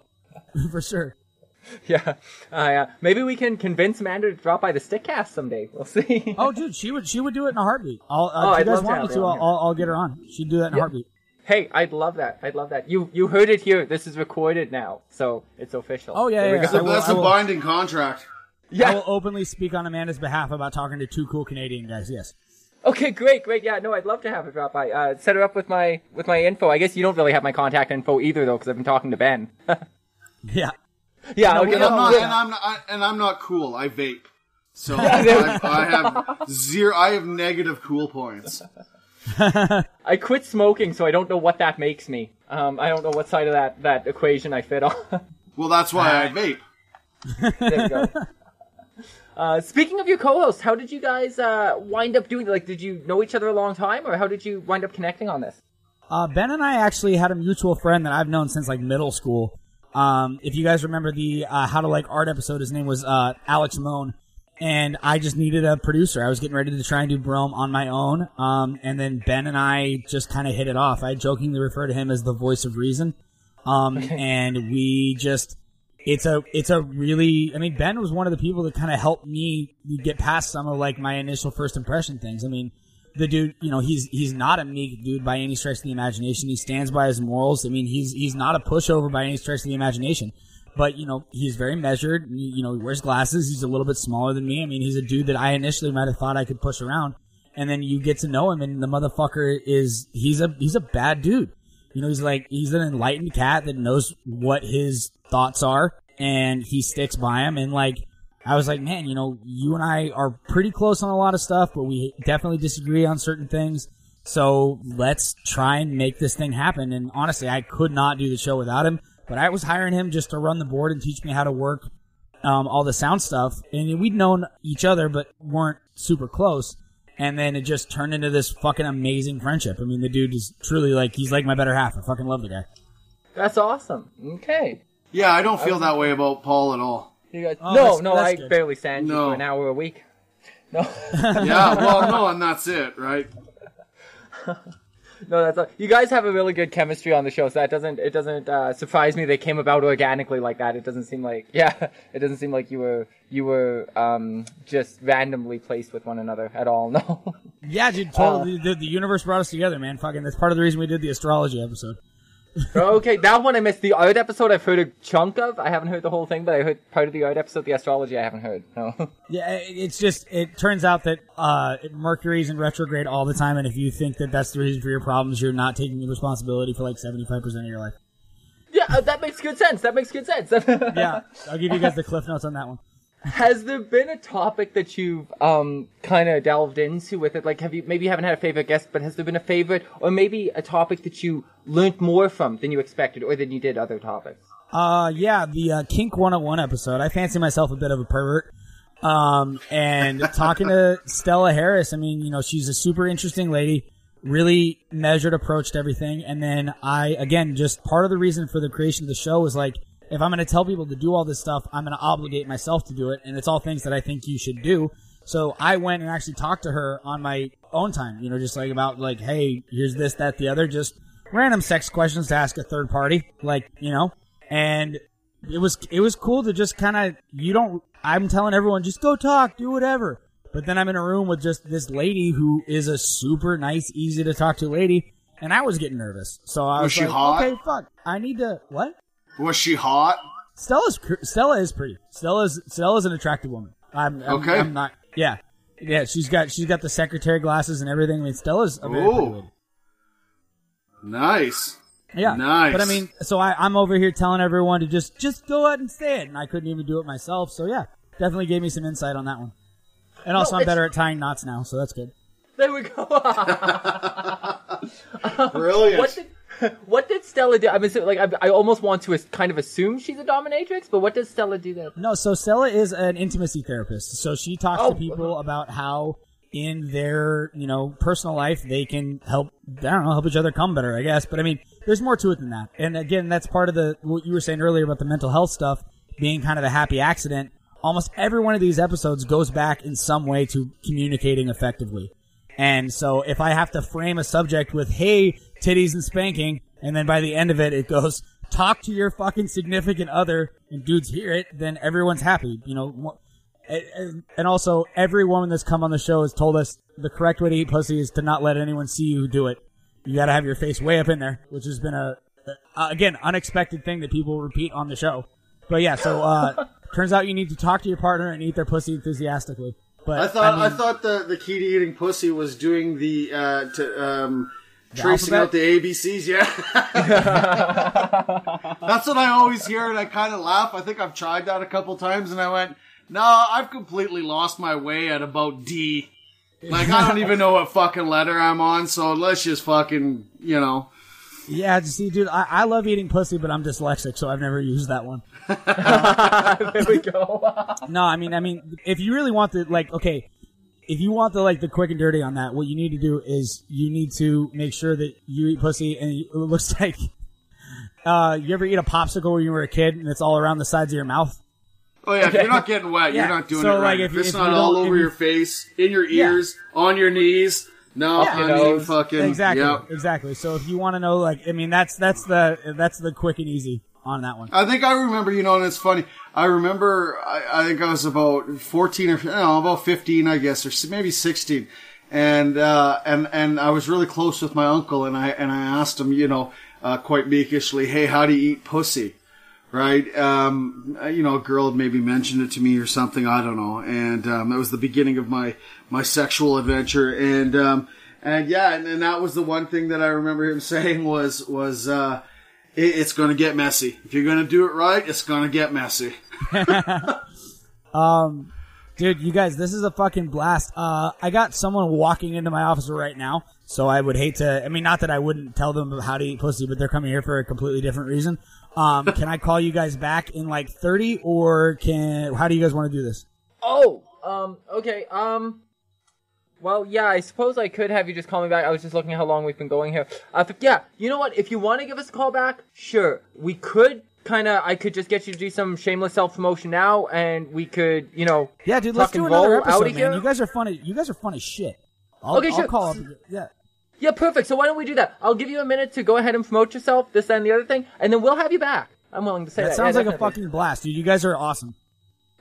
Oh, for sure. Yeah. Maybe we can convince Amanda to drop by the Stickcast someday. We'll see. Oh, dude, she would do it in a heartbeat. If you guys want me to, I'll get her on. She'd do that in a heartbeat. Hey, I'd love that. You heard it here. This is recorded now, so it's official. Oh, yeah. That's a binding contract. Yeah. I will openly speak on Amanda's behalf about talking to two cool Canadian guys, yes. Okay, great. Yeah, no, I'd love to have her drop by. Set her up with my info. I guess you don't really have my contact info either, though, because I've been talking to Ben. Yeah. Yeah. Okay, I'm not cool. I vape, so I have negative cool points. I quit smoking, so I don't know what that makes me. I don't know what side of that equation I fit on. Well, that's why I vape. There you go. Speaking of your co-host, how did you guys wind up doing? Like, did you know each other a long time, or how did you wind up connecting on this? Ben and I actually had a mutual friend that I've known since like middle school. If you guys remember the How to Like Art episode, his name was Alex Moan, and I just needed a producer. I was getting ready to try and do Broaum on my own, and then Ben and I just kind of hit it off. I jokingly refer to him as the voice of reason, and we just, it's a really, I mean, Ben was one of the people that kind of helped me get past some of like my initial first impression things. I mean, the dude, you know, he's not a meek dude by any stretch of the imagination. He stands by his morals. I mean, he's not a pushover by any stretch of the imagination. But, you know, he's very measured. You know, he wears glasses. He's a little bit smaller than me. I mean, he's a dude that I initially might have thought I could push around. And then you get to know him, and the motherfucker he's a bad dude. You know, he's an enlightened cat that knows what his thoughts are, and he sticks by him. And, like, I was like, man, you know, you and I are pretty close on a lot of stuff, but we definitely disagree on certain things. So let's try and make this thing happen. And honestly, I could not do the show without him, but I was hiring him just to run the board and teach me how to work all the sound stuff. And we'd known each other, but weren't super close. And then it just turned into this fucking amazing friendship. I mean, the dude is truly like, he's like my better half. I fucking love the guy. That's awesome. Okay. Yeah, I don't feel that way about Paul at all. You guys, Oh, that's that's I good. barely stand you No. for an hour a week. No. Yeah, well, no, and that's it, right? No, that's you guys have a really good chemistry on the show, so it doesn't surprise me they came about organically like that. It doesn't seem like you were just randomly placed with one another at all. No. Yeah, dude, totally. The universe brought us together, man. Fucking, that's part of the reason we did the astrology episode. Okay, that one I missed. The art episode I've heard a chunk of. I haven't heard the whole thing, but I heard part of the art episode. The astrology I haven't heard. No. Yeah, it's just, it turns out that Mercury's in retrograde all the time, and if you think that that's the reason for your problems, you're not taking the responsibility for like 75% of your life. Yeah, that makes good sense. Yeah, I'll give you guys the cliff notes on that one. Has there been a topic that you've kind of delved into with it? Like, maybe you haven't had a favorite guest, but has there been a favorite, or maybe a topic that you learned more from than you expected, or than you did other topics? Yeah, the Kink 101 episode. I fancy myself a bit of a pervert. And talking to Stella Harris, I mean, you know, she's a super interesting lady, really measured approach to everything. And then just part of the reason for the creation of the show was like, if I'm going to tell people to do all this stuff, I'm going to obligate myself to do it, and it's all things that I think you should do. So I went and actually talked to her on my own time, you know, just like about like, hey, here's this, that, the other, just random sex questions to ask a third party, like, you know, and it was cool to just kind of, I'm telling everyone, just go talk, do whatever. But then I'm in a room with just this lady who is a super nice, easy to talk to lady, and I was getting nervous. So I was she like, hot? okay, fuck, I need to, what? Was she hot? Stella is pretty. Stella's an attractive woman. I'm not. Yeah. She's got the secretary glasses and everything. I mean, Stella's a very pretty lady. Nice. Yeah. Nice. But I mean, so I'm over here telling everyone to just go ahead and say it, and I couldn't even do it myself. So yeah, definitely gave me some insight on that one. And also, I'm better at tying knots now, so that's good. There we go. Brilliant. What did Stella do? I mean, so, like, I almost want to kind of assume she's a dominatrix, but what does Stella do there? No, so Stella is an intimacy therapist. So she talks to people about how in their, you know, personal life they can help each other come better, I guess. But I mean, there's more to it than that. And again, that's part of what you were saying earlier about the mental health stuff being kind of the happy accident. Almost every one of these episodes goes back in some way to communicating effectively. And so if I have to frame a subject with, hey, titties and spanking, and then by the end of it, it goes, talk to your fucking significant other, and dudes hear it, then everyone's happy, you know. And also, every woman that's come on the show has told us the correct way to eat pussy is to not let anyone see you do it. You gotta have your face way up in there, which has been again, unexpected thing that people repeat on the show. But yeah, so, turns out you need to talk to your partner and eat their pussy enthusiastically. But I thought the key to eating pussy was doing the tracing out the ABCs. Yeah, that's what I always hear, and I kind of laugh. I think I've tried that a couple times, and I went, "No, I've completely lost my way at about D. Like I don't even know what fucking letter I'm on. So let's just fucking, you know." Yeah, see, dude, I love eating pussy, but I'm dyslexic, so I've never used that one. There we go. No, I mean, if you really want if you want the quick and dirty on that, what you need to do is you need to make sure that you eat pussy, and it looks like, you ever eat a popsicle when you were a kid, and it's all around the sides of your mouth? Oh yeah, if you're not getting wet, you're not doing it right. If it's not all over your face, in your ears, on your knees. No, I mean fucking exactly. So if you want to know, like, I mean, that's the quick and easy on that one. I think I remember, and it's funny. I remember, I think I was about 14 or about 15, I guess, or maybe 16, and I was really close with my uncle, and I asked him, quite meekishly, hey, how do you eat pussy? Right? A girl had maybe mentioned it to me or something, I don't know. And, it was the beginning of my sexual adventure. And that was the one thing that I remember him saying was, it's gonna get messy. If you're gonna do it right, it's gonna get messy. Dude, you guys, this is a fucking blast. I got someone walking into my office right now, so I would hate to, not that I wouldn't tell them how to eat pussy, but they're coming here for a completely different reason. Can I call you guys back in like 30 or how do you guys want to do this? Okay. Well, yeah, I suppose I could have you just call me back. I was just looking at how long we've been going here. You know what? If you want to give us a call back, sure. We could I could just get you to do some shameless self-promotion now, and we could, yeah, dude, let's do another episode, man. You guys are funny. You guys are funny as shit. I'll call up. Yeah. Yeah, perfect. So why don't we do that? I'll give you a minute to go ahead and promote yourself, this, that, and the other thing, and then we'll have you back. I'm willing to say that. That sounds like a fucking blast, dude. You guys are awesome.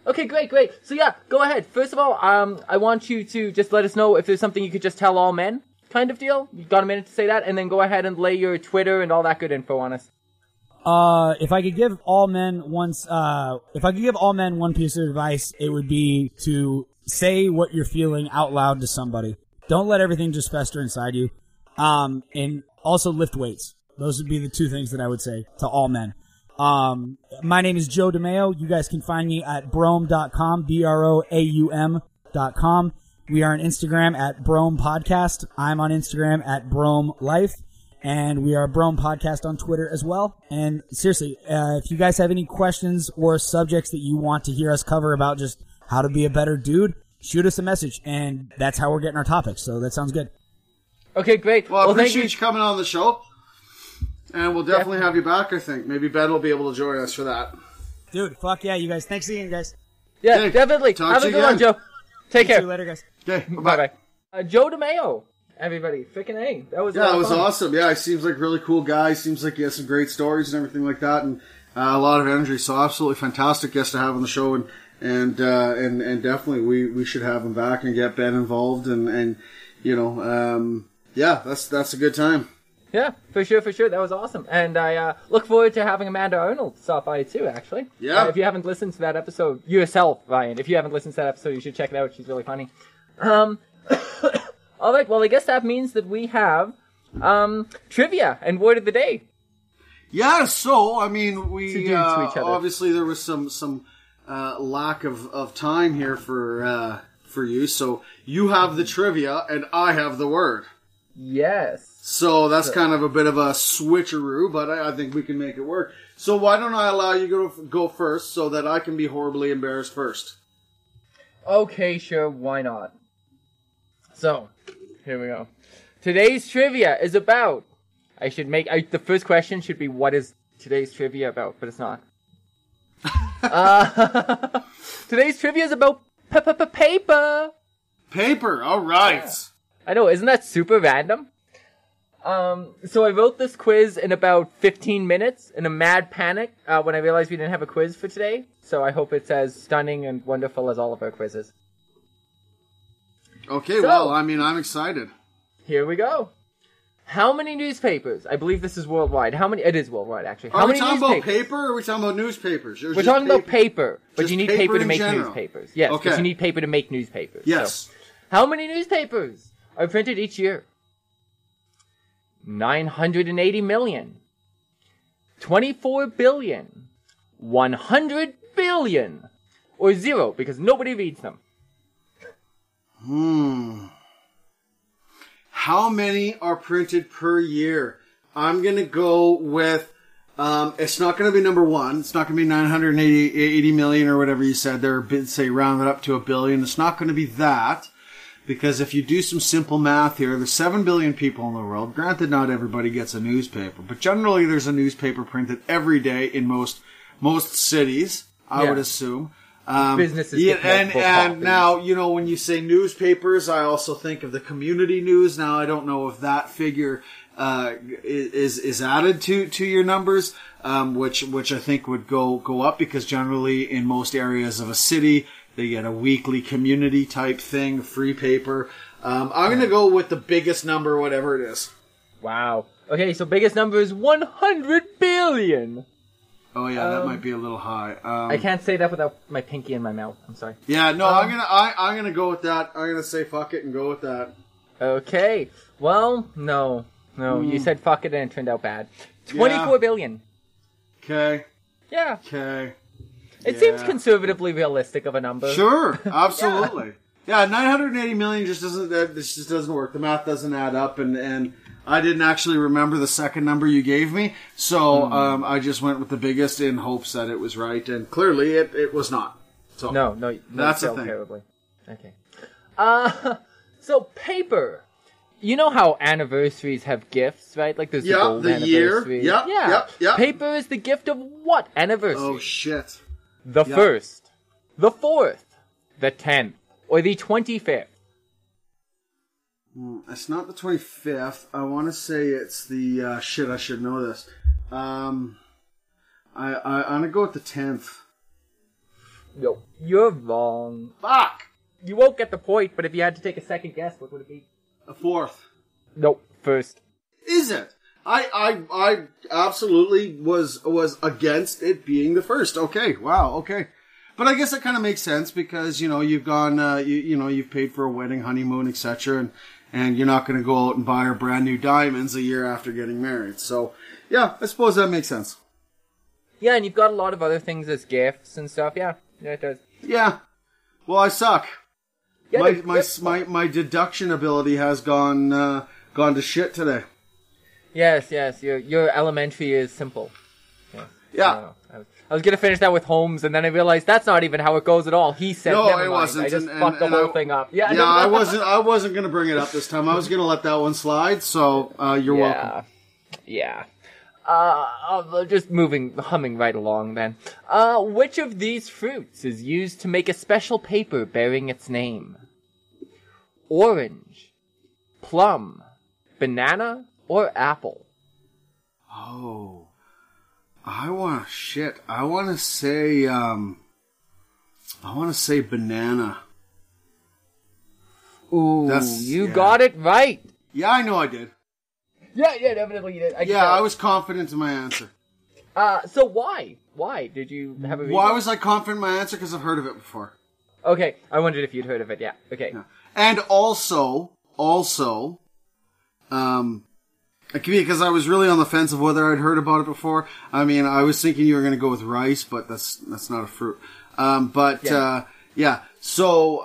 Okay, great. So yeah, go ahead. First of all, I want you to just let us know if there's something you could just tell all men, kind of deal. You got a minute to say that, and then go ahead and lay your Twitter and all that good info on us. If I could give all men one piece of advice, it would be to say what you're feeling out loud to somebody. Don't let everything just fester inside you. And also lift weights. Those would be the two things that I would say to all men. My name is Joe Dimeo. You guys can find me at broaum.com, BROAUM.com. We are on Instagram at Broaum Podcast. I'm on Instagram at Broaum Life. And we are Broaum Podcast on Twitter as well. And seriously, if you guys have any questions or subjects that you want to hear us cover about just how to be a better dude, shoot us a message. And that's how we're getting our topics. So that sounds good. Okay, great. Well, I appreciate you coming on the show. And we'll definitely have you back, I think. Maybe Ben will be able to join us for that. Dude, fuck yeah, you guys. Thanks again, guys. Yeah, hey, definitely. Have a good one, Joe. Take care. See you later, guys. Okay, bye-bye. Joe Dimeo, everybody. Frickin' A. That was awesome. Yeah, he seems like a really cool guy. Seems like he has some great stories and everything like that, and a lot of energy. So absolutely fantastic guest to have on the show, and definitely we should have him back and get Ben involved, and that's a good time. Yeah, for sure. That was awesome. And I look forward to having Amanda Arnold stop by too, actually. Yeah. If you haven't listened to that episode yourself, Ryan, if you haven't listened to that episode, you should check it out. She's really funny. All right, well, I guess that means that we have trivia and word of the day. Yeah, so, we obviously there was some lack of time here for you. So you have the trivia and I have the word. Yes. So that's kind of a bit of a switcheroo, but I think we can make it work. So why don't I allow you to go first so that I can be horribly embarrassed first? Okay, sure, why not? So, here we go. Today's trivia is about... the first question should be, what is today's trivia about? But it's not. Today's trivia is about paper. Paper, alright. Yeah. I know, isn't that super random? So I wrote this quiz in about 15 minutes in a mad panic when I realized we didn't have a quiz for today. So I hope it's as stunning and wonderful as all of our quizzes. Okay, well, I'm excited. Here we go. How many newspapers? I believe this is worldwide. It is worldwide, actually. Are we talking about paper or are we talking about newspapers? We're talking about paper, but you need paper to make newspapers. Yes, okay. Because you need paper to make newspapers. Yes. So, how many newspapers are printed each year? 980 million. 24 billion. 100 billion. Or 0, because nobody reads them. How many are printed per year? I'm going to go with, it's not going to be number 1. It's not going to be 980 million or whatever you said there. Say round it up to 1 billion. It's not going to be that. Because if you do some simple math here, there's 7 billion people in the world. Granted, not everybody gets a newspaper. But generally, there's a newspaper printed every day in most cities, I would assume. Businesses yeah, get and multiple and copies. now, you know, when you say newspapers, I also think of the community news. Now, I don't know if that figure is added to your numbers, which I think would go up, because generally in most areas of a city they get a weekly community type thing, free paper. I'm going to go with the biggest number, whatever it is. Wow. Okay, so biggest number is 100 billion. Oh yeah, that might be a little high. I can't say that without my pinky in my mouth. I'm sorry. Yeah, no, I'm gonna go with that. I'm gonna say fuck it and go with that. Okay. Well, no. You said fuck it and it turned out bad. 24 billion. Okay. Yeah. Okay. It seems conservatively realistic of a number. Sure, absolutely. Yeah, 980 million just doesn't work. The math doesn't add up, and I didn't actually remember the second number you gave me, so I just went with the biggest in hopes that it was right, and clearly it was not. So No, that's the thing. terribly. Okay. So paper. You know how anniversaries have gifts, right? Like there's the gold the year. anniversary. Yep. Paper is the gift of what anniversary? Oh shit. The 1st, the 4th, the 10th, or the 25th. It's not the 25th. I want to say it's the shit. I should know this. I'm gonna go with the 10th. No, you're wrong. Fuck. You won't get the point, but if you had to take a second guess, what would it be? A 4th. Nope, 1st. Is it? I absolutely was against it being the 1st. Okay, wow, okay. But I guess that kind of makes sense, because, you know, you've gone, you've paid for a wedding, honeymoon, etc., and you're not going to go out and buy her brand new diamonds a year after getting married. So, yeah, I suppose that makes sense. Yeah, and you've got a lot of other things as gifts and stuff. Yeah, it does. Yeah. Well, I suck. Yeah, My deduction ability has gone to shit today. Yes. Your elementary is simple. Yes. Yeah. I was gonna finish that with Holmes, and then I realized that's not even how it goes at all. He said, No, never it mind. wasn't. I just And- fucked the and whole I- thing up. Yeah, I wasn't gonna bring it up this time. I was gonna let that one slide. So you're welcome. Yeah. Just humming right along then. Which of these fruits is used to make a special paper bearing its name? Orange, plum, banana, or apple? Oh, I want to say banana. Ooh, you got it right. Yeah, I know I did. Yeah, definitely you did. I was confident in my answer. So why? Why did you have a reason? Why was I confident in my answer? Because I've heard of it before. Okay, I wondered if you'd heard of it. Yeah. Okay. Yeah. And also, because I was really on the fence of whether I'd heard about it before. I mean, I was thinking you were going to go with rice, but that's not a fruit. So,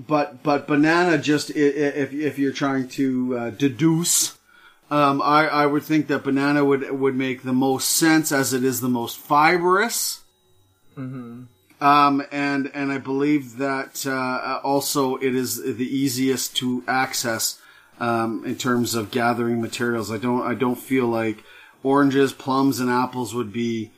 but banana, just if you're trying to deduce, I would think that banana would make the most sense, as it is the most fibrous. Mm-hmm. And I believe that also it is the easiest to access in terms of gathering materials. I don't feel like oranges, plums, and apples would be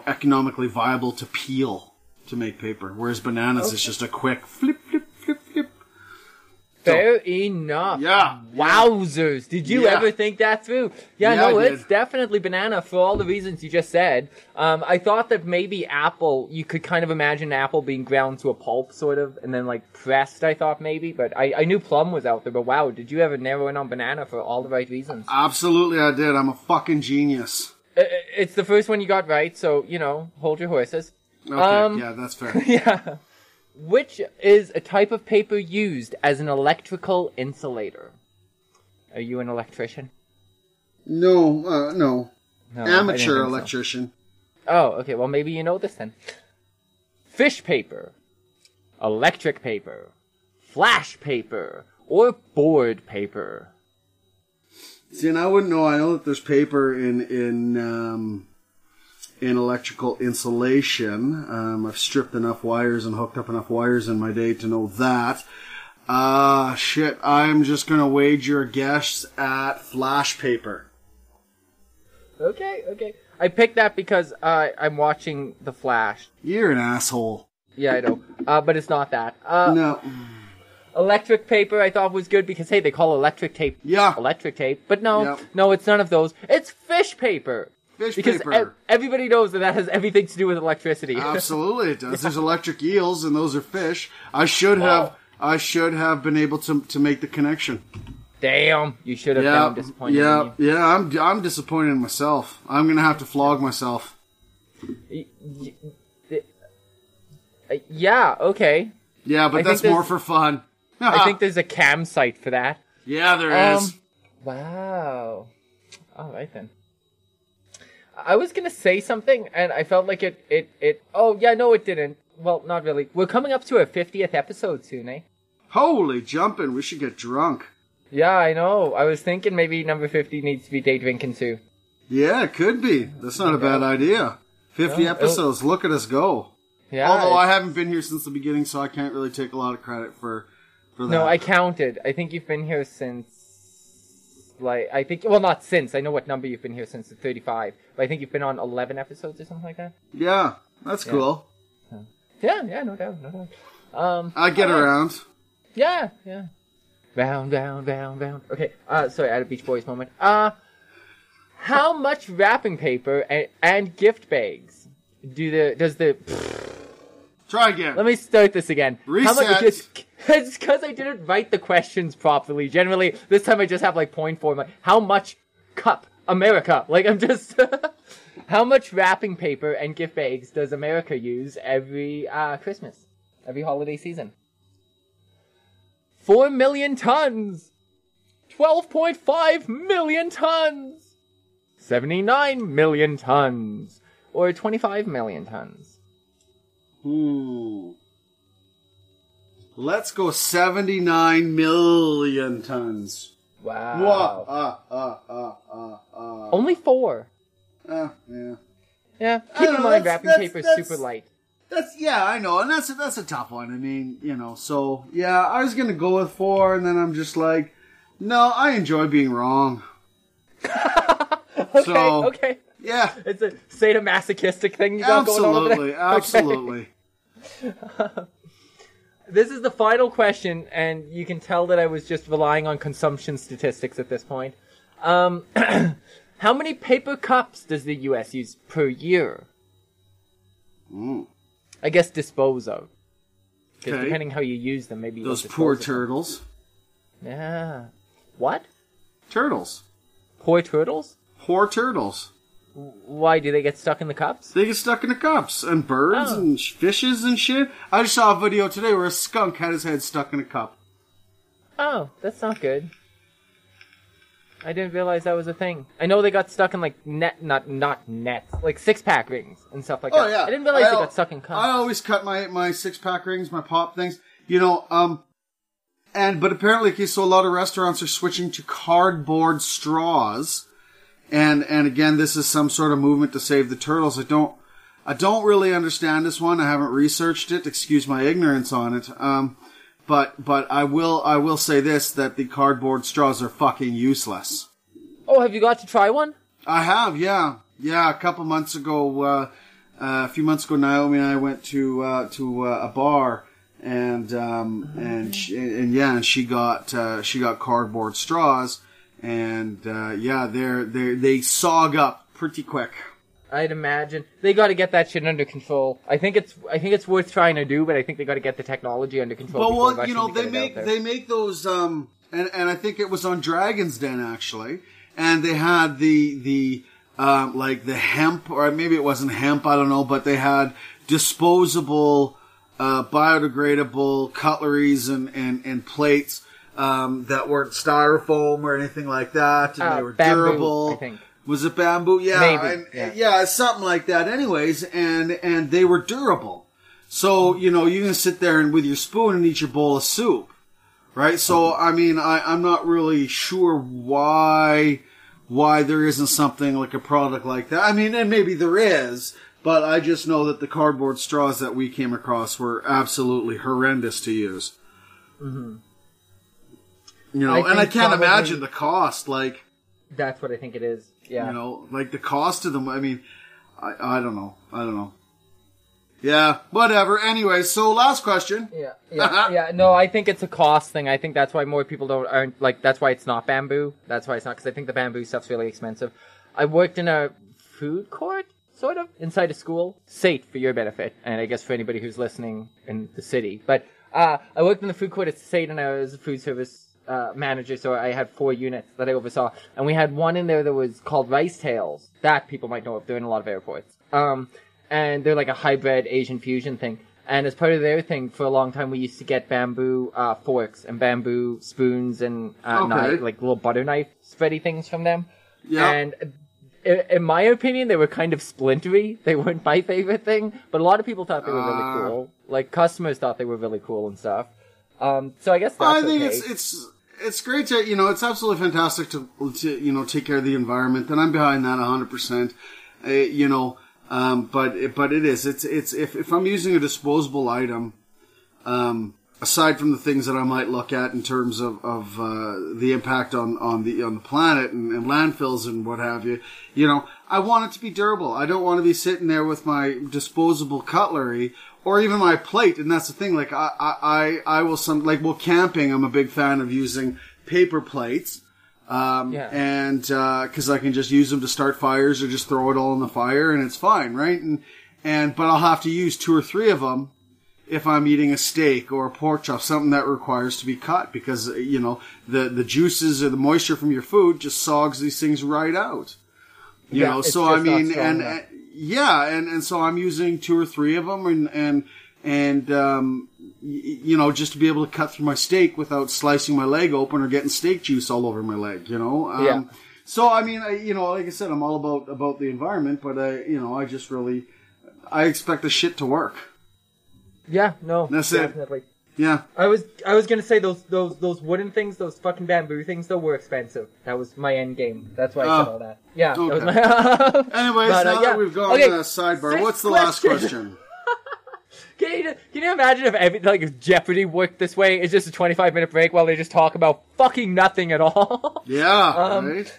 economically viable to peel to make paper, whereas bananas is just a quick flip. Fair enough. Yeah. Wowzers. Did you ever think that through? Yeah, no, I it's did. definitely banana for all the reasons you just said. I thought that maybe apple, you could kind of imagine apple being ground to a pulp, sort of, and then, like, pressed, I thought maybe. But I knew plum was out there, but wow, did you ever narrow in on banana for all the right reasons? Absolutely, I did. I'm a fucking genius. It's the first one you got right, so, hold your horses. Okay, yeah, that's fair. Yeah. Which is a type of paper used as an electrical insulator? Are you an electrician? No. No, I didn't Amateur think so. electrician. Oh, okay, well maybe you know this then. Fish paper, electric paper, flash paper, or board paper? See, and I wouldn't know. I know that there's paper in electrical insulation. I've stripped enough wires and hooked up enough wires in my day to know that. Shit, I'm just gonna wager a guess at flash paper. Okay. I picked that because I'm watching The Flash. You're an asshole. Yeah, I know. But it's not that. No. Electric paper I thought was good because, hey, they call electric tape electric tape. But no, it's none of those. It's fish paper. Because everybody knows that has everything to do with electricity. Absolutely it does. There's electric eels, and those are fish. I should have been able to make the connection. Damn, you should have been. I'm disappointed in you. Yeah, I'm disappointed in myself. I'm going to have to flog myself. Yeah, okay. Yeah, but that's more for fun. I think there's a cam site for that. Yeah, there is. Wow. All right, then. I was going to say something, and I felt like it... Oh, yeah, no, it didn't. Well, not really. We're coming up to our 50th episode soon, eh? Holy jumping, we should get drunk. Yeah, I know. I was thinking maybe number 50 needs to be day drinking too. Yeah, it could be. That's not a bad idea. 50 episodes, look at us go. Yeah. Although I haven't been here since the beginning, so I can't really take a lot of credit for that. No, I counted. I think you've been here since... not since. I know what number you've been here since, 35. But I think you've been on 11 episodes or something like that. Yeah, that's cool. Yeah, no doubt. I get around. Yeah. Round. Okay, sorry, I had a Beach Boys moment. How much wrapping paper and gift bags Try again. Let me start this again. Reset. It's because I didn't write the questions properly. Generally, this time I just have point form. How much cup America? I'm just... How much wrapping paper and gift bags does America use every Christmas? Every holiday season? 4 million tons! 12.5 million tons! 79 million tons! Or 25 million tons? Let's go 79 million tons. Wow. Only 4. Yeah. Yeah, keep in mind wrapping paper is super light. I know, and that's a tough one. I mean, so yeah, I was gonna go with 4, and then I'm just like, no, I enjoy being wrong. Okay. Yeah, it's a sadomasochistic thing you got going on over there. Absolutely. This is the final question, and you can tell that I was just relying on consumption statistics at this point. How many paper cups does the U.S. use per year? I guess dispose of. Because depending how you use them, maybe those poor turtles. Yeah. What? Turtles. Poor turtles? Poor turtles. Why, do they get stuck in the cups? They get stuck in the cups. And birds and fishes and shit. I just saw a video today where a skunk had his head stuck in a cup. Oh, that's not good. I didn't realize that was a thing. I know they got stuck in not nets, 6-pack rings and stuff like that. Oh yeah, I didn't realize they got stuck in cups. I always cut my 6-pack rings, my pop things, but apparently, so a lot of restaurants are switching to cardboard straws, and again, this is some sort of movement to save the turtles. I don't really understand this one. I haven't researched it. Excuse my ignorance on it. But I will say this, that the cardboard straws are fucking useless. Oh, have you got to try one? I have, yeah. Yeah, a couple months ago, a few months ago, Naomi and I went to a bar, and she got cardboard straws, and they sog up pretty quick. I'd imagine they got to get that shit under control. I think it's worth trying to do, but I think they got to get the technology under control. Well, they make those, and I think it was on Dragon's Den actually, and they had the hemp, or maybe it wasn't hemp, I don't know, but they had disposable, biodegradable cutleries and plates that weren't styrofoam or anything like that, and they were bamboo, durable. I think. Was it bamboo? Yeah, maybe. Something like that. Anyways, and they were durable. So you can sit there and with your spoon and eat your bowl of soup, right? So I mean, I'm not really sure why there isn't something like a product like that. I mean, and maybe there is, but I just know that the cardboard straws that we came across were absolutely horrendous to use. Mm-hmm. And I can't imagine the cost, That's what I think it is. Yeah. You know, like the cost of them. I mean, I don't know. Yeah, whatever. Anyway, so last question. Yeah. No, I think it's a cost thing. I think that's why more people aren't like. That's why it's not bamboo. That's why it's not, because I think the bamboo stuff's really expensive. I worked in a food court, sort of, inside a school. SATE, for your benefit, and I guess for anybody who's listening in the city. But I worked in the food court at SATE, and I was a food service manager, so I had 4 units that I oversaw, and we had one in there that was called Rice Tails. That people might know of. They're in a lot of airports. And they're like a hybrid Asian fusion thing. And as part of their thing, for a long time, we used to get bamboo forks and bamboo spoons and knife, like little butter knife spready things from them. Yeah. And in my opinion, they were kind of splintery. They weren't my favorite thing, but a lot of people thought they were really cool. Like customers thought they were really cool and stuff. So I guess that's I think it's great to, you know, it's absolutely fantastic to you know, take care of the environment, and I'm behind that 100%. You know. But it is, it's, if I'm using a disposable item, aside from the things that I might look at in terms of the impact on the planet and landfills and what have you, you know, I want it to be durable. I don't want to be sitting there with my disposable cutlery or even my plate. And that's the thing, like, I will camping, I'm a big fan of using paper plates. And, cause I can just use them to start fires or just throw it all in the fire and it's fine, right? But I'll have to use 2 or 3 of them if I'm eating a steak or a pork chop, something that requires to be cut because, you know, the juices or the moisture from your food just sogs these things right out. You know, so I mean, and so I'm using 2 or 3 of them and you know, just to be able to cut through my steak without slicing my leg open or getting steak juice all over my leg, you know? So, I mean, you know, like I said, I'm all about the environment, but, you know, I expect the shit to work. Yeah, no, that's definitely. It. Yeah. I was gonna say those wooden things, those fucking bamboo things, though, were expensive. That was my end game. That's why I said all that. Yeah. Okay. That was my Anyways, now that we've gone to the sidebar, what's the last question? Can you imagine if Jeopardy worked this way? It's just a 25-minute break while they just talk about fucking nothing at all. Yeah, right.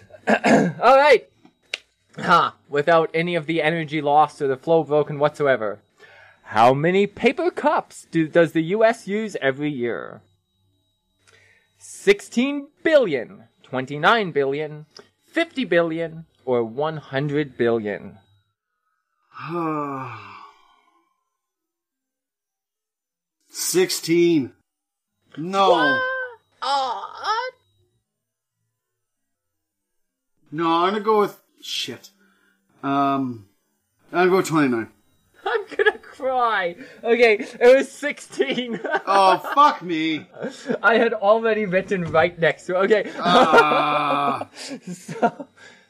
All right. Without any of the energy lost or the flow broken whatsoever. How many paper cups does the U.S. use every year? 16 billion, 29 billion, 50 billion, or 100 billion? 16. No. What? No, I'm gonna go with shit. I'm gonna go with 29. I'm gonna cry. Okay, it was 16. Oh, fuck me. I had already written right next to it. Okay.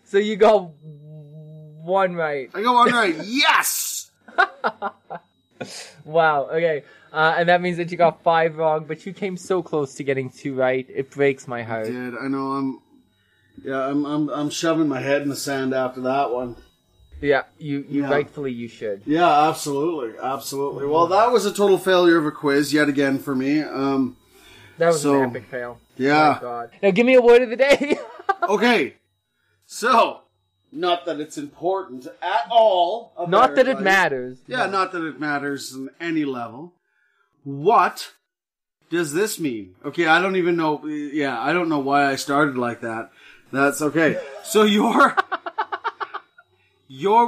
So you got 1 right. I got 1 right. Yes! Wow, okay. And that means that you got 5 wrong, but you came so close to getting 2 right. It breaks my heart. I did. I know. I'm shoving my head in the sand after that one. Yeah, you rightfully you should. Yeah, absolutely. Well, that was a total failure of a quiz yet again for me. That was an epic fail. Yeah. Oh my God. Now give me a word of the day. Okay. So, not that it's important at all. Not that it matters. Yeah, not that it matters on any level. What does this mean? Okay, I don't even know. Yeah, I don't know why I started like that. That's okay. So your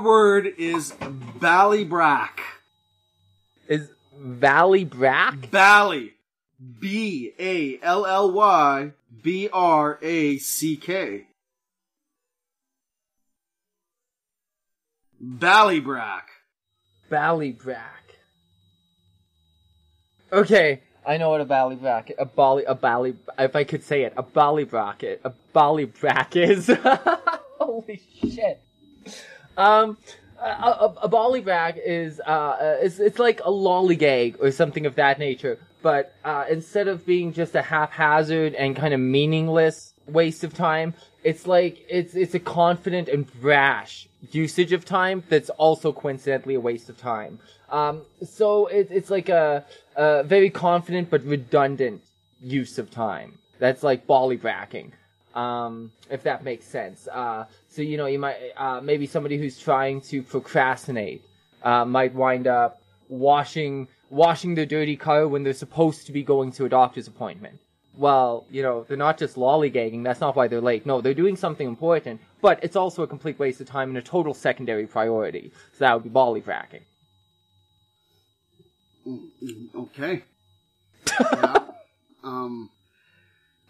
word is ballybrack. Is Ballybrack? Bally. Balllybrack. Ballybrack. Ballybrack. Okay, I know what a ballybrack, if I could say it, a ballybrack is. Holy shit. A ballybrack is, it's like a lollygag or something of that nature, but, instead of being just a haphazard and kind of meaningless waste of time, it's like, it's a confident and brash usage of time that's also coincidentally a waste of time. So it's like a very confident but redundant use of time. That's like ballybracking. if that makes sense. So, you know, you might, maybe somebody who's trying to procrastinate, might wind up washing their dirty car when they're supposed to be going to a doctor's appointment. Well, you know, they're not just lollygagging, that's not why they're late. No, they're doing something important, but it's also a complete waste of time and a total secondary priority. So that would be ballybracking. Okay. Yeah.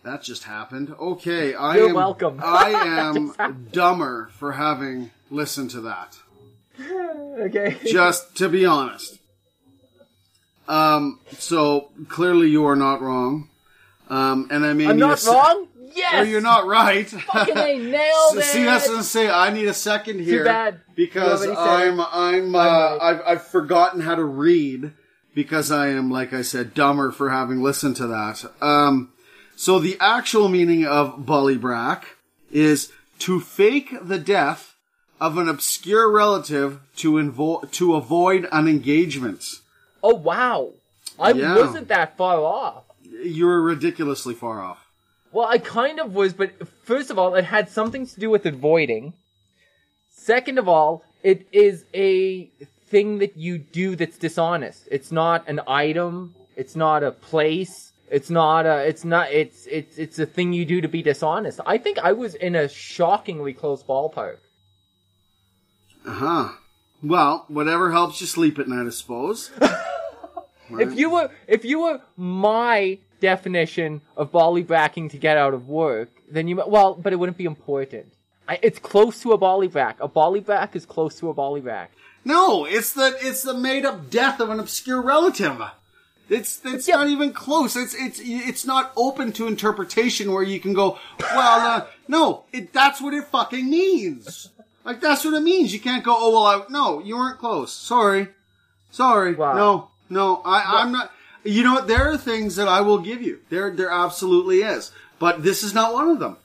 That just happened. Okay, You're welcome. I am dumber for having listened to that. Okay. Just to be honest. So clearly you are not wrong. And I mean, I'm not wrong? Yes! Or you're not right. Fucking A, nailed it! See, that's what I'm saying. I need a second here. Too bad. Because I've forgotten how to read because I am, like I said, dumber for having listened to that. So the actual meaning of ballybrack is to fake the death of an obscure relative to avoid an engagement. Oh, wow. I wasn't that far off. You were ridiculously far off. Well, I kind of was, but first of all, it had something to do with avoiding. Second of all, it is a thing that you do that's dishonest. It's not an item. It's not a place. It's a thing you do to be dishonest. I think I was in a shockingly close ballpark. Uh-huh. Well, whatever helps you sleep at night, I suppose. Right. If you were my definition of ballybracking to get out of work, then but it wouldn't be important. It's close to a ballybrack. A ballybrack is close to a ballybrack. No, it's the made up death of an obscure relative. It's not even close. It's not open to interpretation where you can go, well, no, that's what it fucking means. Like, that's what it means. You can't go, oh, well, no, you weren't close. Sorry. Wow. No, I'm not. You know what? There are things that I will give you. There absolutely is. But this is not one of them.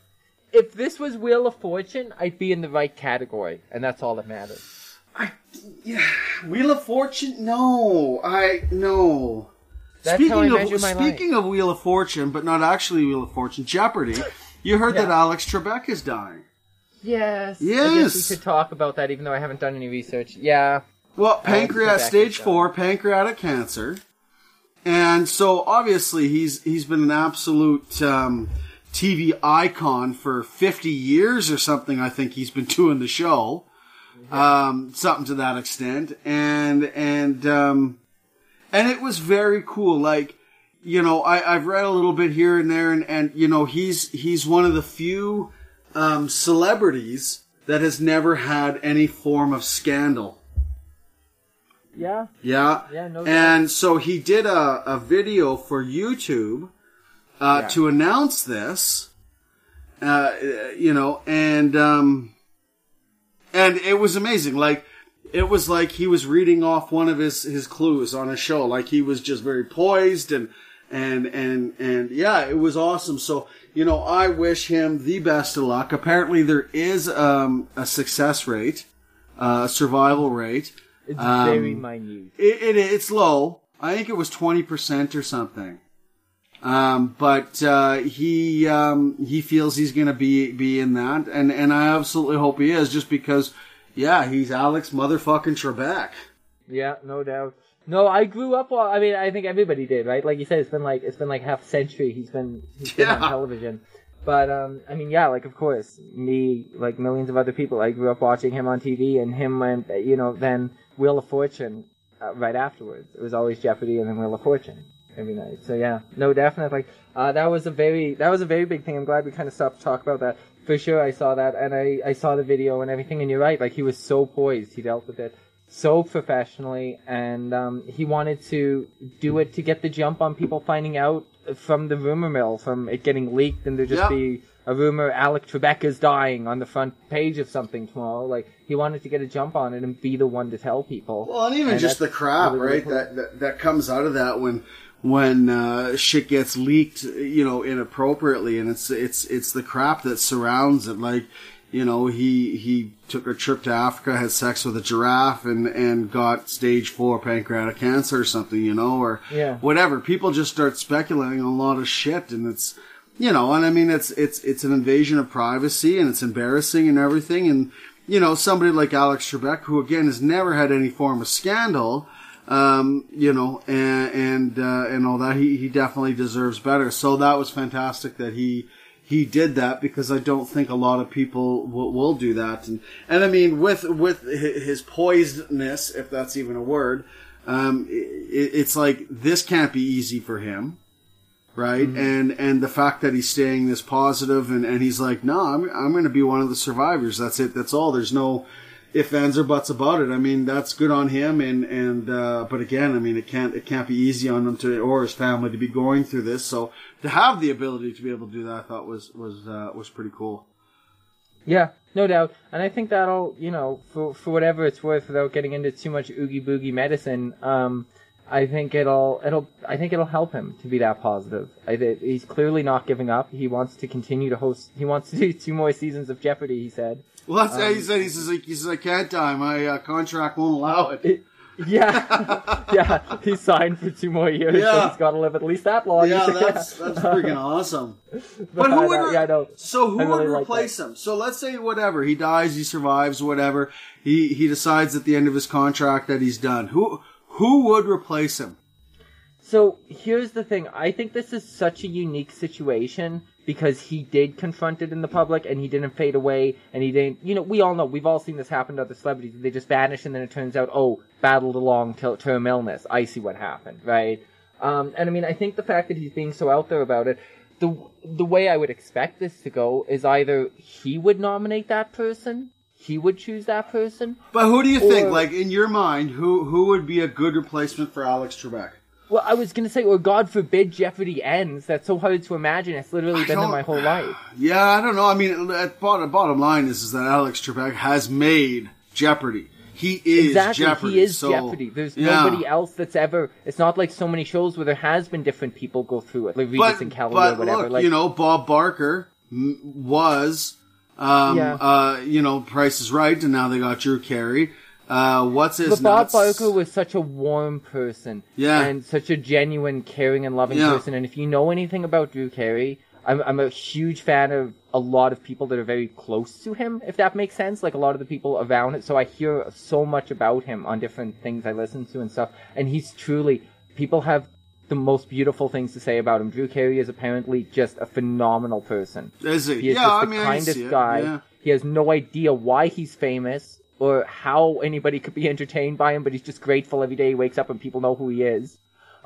If this was Wheel of Fortune, I'd be in the right category, and that's all that matters. Wheel of Fortune? No. That's how I measure my life. Speaking of Wheel of Fortune, but not actually Wheel of Fortune, Jeopardy, you heard that Alex Trebek is dying. Yes. I guess we could talk about that, even though I haven't done any research. Yeah. Well, stage 4, pancreatic cancer. And so, obviously, he's been an absolute TV icon for 50 years or something, I think he's been doing the show. Something to that extent. And it was very cool. Like, you know, I've read a little bit here and there, and you know, he's one of the few celebrities that has never had any form of scandal. Yeah. Yeah. Yeah, no doubt. And so he did a video for YouTube to announce this, you know, and it was amazing. Like, it was like he was reading off one of his clues on a show. Like, he was just very poised and yeah, it was awesome. So, you know, I wish him the best of luck. Apparently there is a success rate, survival rate. It's very minute. It's low. I think it was 20% or something. But he feels he's going to be in that, and I absolutely hope he is, just because, yeah, he's Alex motherfucking Trebek. Yeah, no doubt. No, I grew up. I mean, I think everybody did, right? Like you said, it's been like half a century he's been on television. But I mean, yeah, like, of course, me, like millions of other people, I grew up watching him on TV, and him went, you know, then Wheel of Fortune right afterwards. It was always Jeopardy and then Wheel of Fortune every night. So yeah, no, definitely. That was a very big thing. I'm glad we kind of stopped to talk about that. For sure, I saw that, and I saw the video and everything. And you're right, like, he was so poised. He dealt with it so professionally, and he wanted to do it to get the jump on people finding out from the rumor mill, from it getting leaked, and there just be a rumor Alex Trebek is dying on the front page of something tomorrow. Like, he wanted to get a jump on it and be the one to tell people. Well, and even just the crap, really, right? That comes out of that when shit gets leaked, you know, inappropriately, and it's the crap that surrounds it. Like, you know, he took a trip to Africa, had sex with a giraffe, and got stage 4 pancreatic cancer or something, you know, or whatever. People just start speculating on a lot of shit, and you know, and I mean, it's an invasion of privacy, and it's embarrassing and everything. And, you know, somebody like Alex Trebek, who again has never had any form of scandal, you know, and all that, he definitely deserves better. So that was fantastic that he did that, because I don't think a lot of people will do that. And I mean, with his poisedness, if that's even a word, it's like, this can't be easy for him. Right. Mm-hmm. And the fact that he's staying this positive and he's like, no, I'm going to be one of the survivors. That's it. That's all. There's no ifs, ands, or buts about it. I mean, that's good on him. But again, I mean, it can't be easy on him or his family to be going through this. So to have the ability to be able to do that, I thought was pretty cool. Yeah, no doubt. And I think that'll, you know, for whatever it's worth, without getting into too much oogie boogie medicine, I think it'll help him to be that positive. He's clearly not giving up. He wants to continue to host. He wants to do 2 more seasons of Jeopardy, he said. Well, that's how he said. He says, I can't die. My contract won't allow it. Yeah. He signed for 2 more years, so he's got to live at least that long. Yeah, that's freaking awesome. But who would replace him? So let's say whatever, he dies, he survives, whatever. He decides at the end of his contract that he's done. Who would replace him? So here's the thing. I think this is such a unique situation because he did confront it in the public and he didn't fade away and he didn't, you know, we all know, we've all seen this happen to other celebrities. They just vanish and then it turns out, battled a long-term illness. I see what happened, right? And I mean, I think the fact that he's being so out there about it, the way I would expect this to go is either he would nominate that person, he would choose that person. But who do you think, like, in your mind, who would be a good replacement for Alex Trebek? Well, I was going to say, or God forbid Jeopardy ends. That's so hard to imagine. It's literally been there my whole life. Yeah, I don't know. I mean, bottom line is that Alex Trebek has made Jeopardy. He is Jeopardy. He is Jeopardy. There's nobody else that's ever... It's not like so many shows where there has been different people go through it, like Regis and Kelly or whatever. Look, like, you know, Bob Barker was... you know, Price is Right, and now they got Drew Carey. What's his Bob Barker was such a warm person. Yeah. And such a genuine, caring, and loving person. And if you know anything about Drew Carey, I'm a huge fan of a lot of people that are very close to him, if that makes sense. Like a lot of the people around it. So I hear so much about him on different things I listen to and stuff. And he's truly, people have the most beautiful things to say about him. Drew Carey is apparently just a phenomenal person. Is he? He is just the kindest guy. Yeah. He has no idea why he's famous or how anybody could be entertained by him, but he's just grateful every day he wakes up and people know who he is.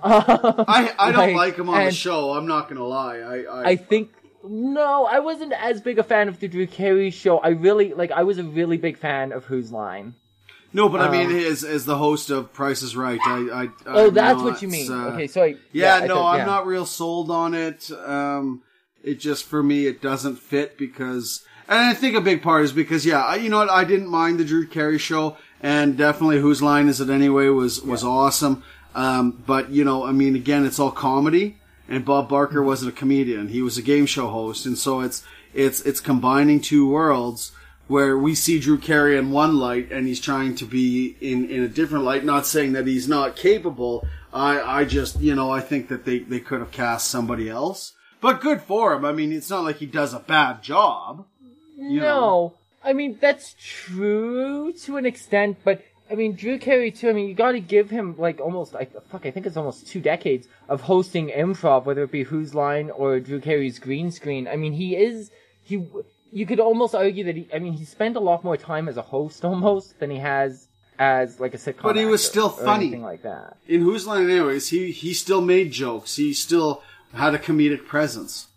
I don't like him on the show, I'm not gonna lie. I wasn't as big a fan of the Drew Carey show. I was a really big fan of Whose Line. No, but I mean, as the host of Price is Right, that's what you mean. Okay, sorry. I'm not real sold on it. It just, for me, it doesn't fit because, and I think a big part is because, you know what, I didn't mind the Drew Carey show, and definitely Whose Line Is It Anyway was awesome. But, you know, I mean, again, it's all comedy, and Bob Barker wasn't a comedian. He was a game show host, and so it's combining 2 worlds, where we see Drew Carey in one light and he's trying to be in a different light. Not saying that he's not capable. I just, you know, I think that they could have cast somebody else. But good for him. I mean, it's not like he does a bad job. You know. I mean, that's true to an extent, but I mean, Drew Carey too, I mean, you gotta give him like almost, I think it's almost 2 decades of hosting improv, whether it be Whose Line or Drew Carey's Green Screen. I mean, you could almost argue that he spent a lot more time as a host almost than he has as like a sitcom. But he was still funny. Anything like that. In Whose Line Anyways, he still made jokes. He still had a comedic presence.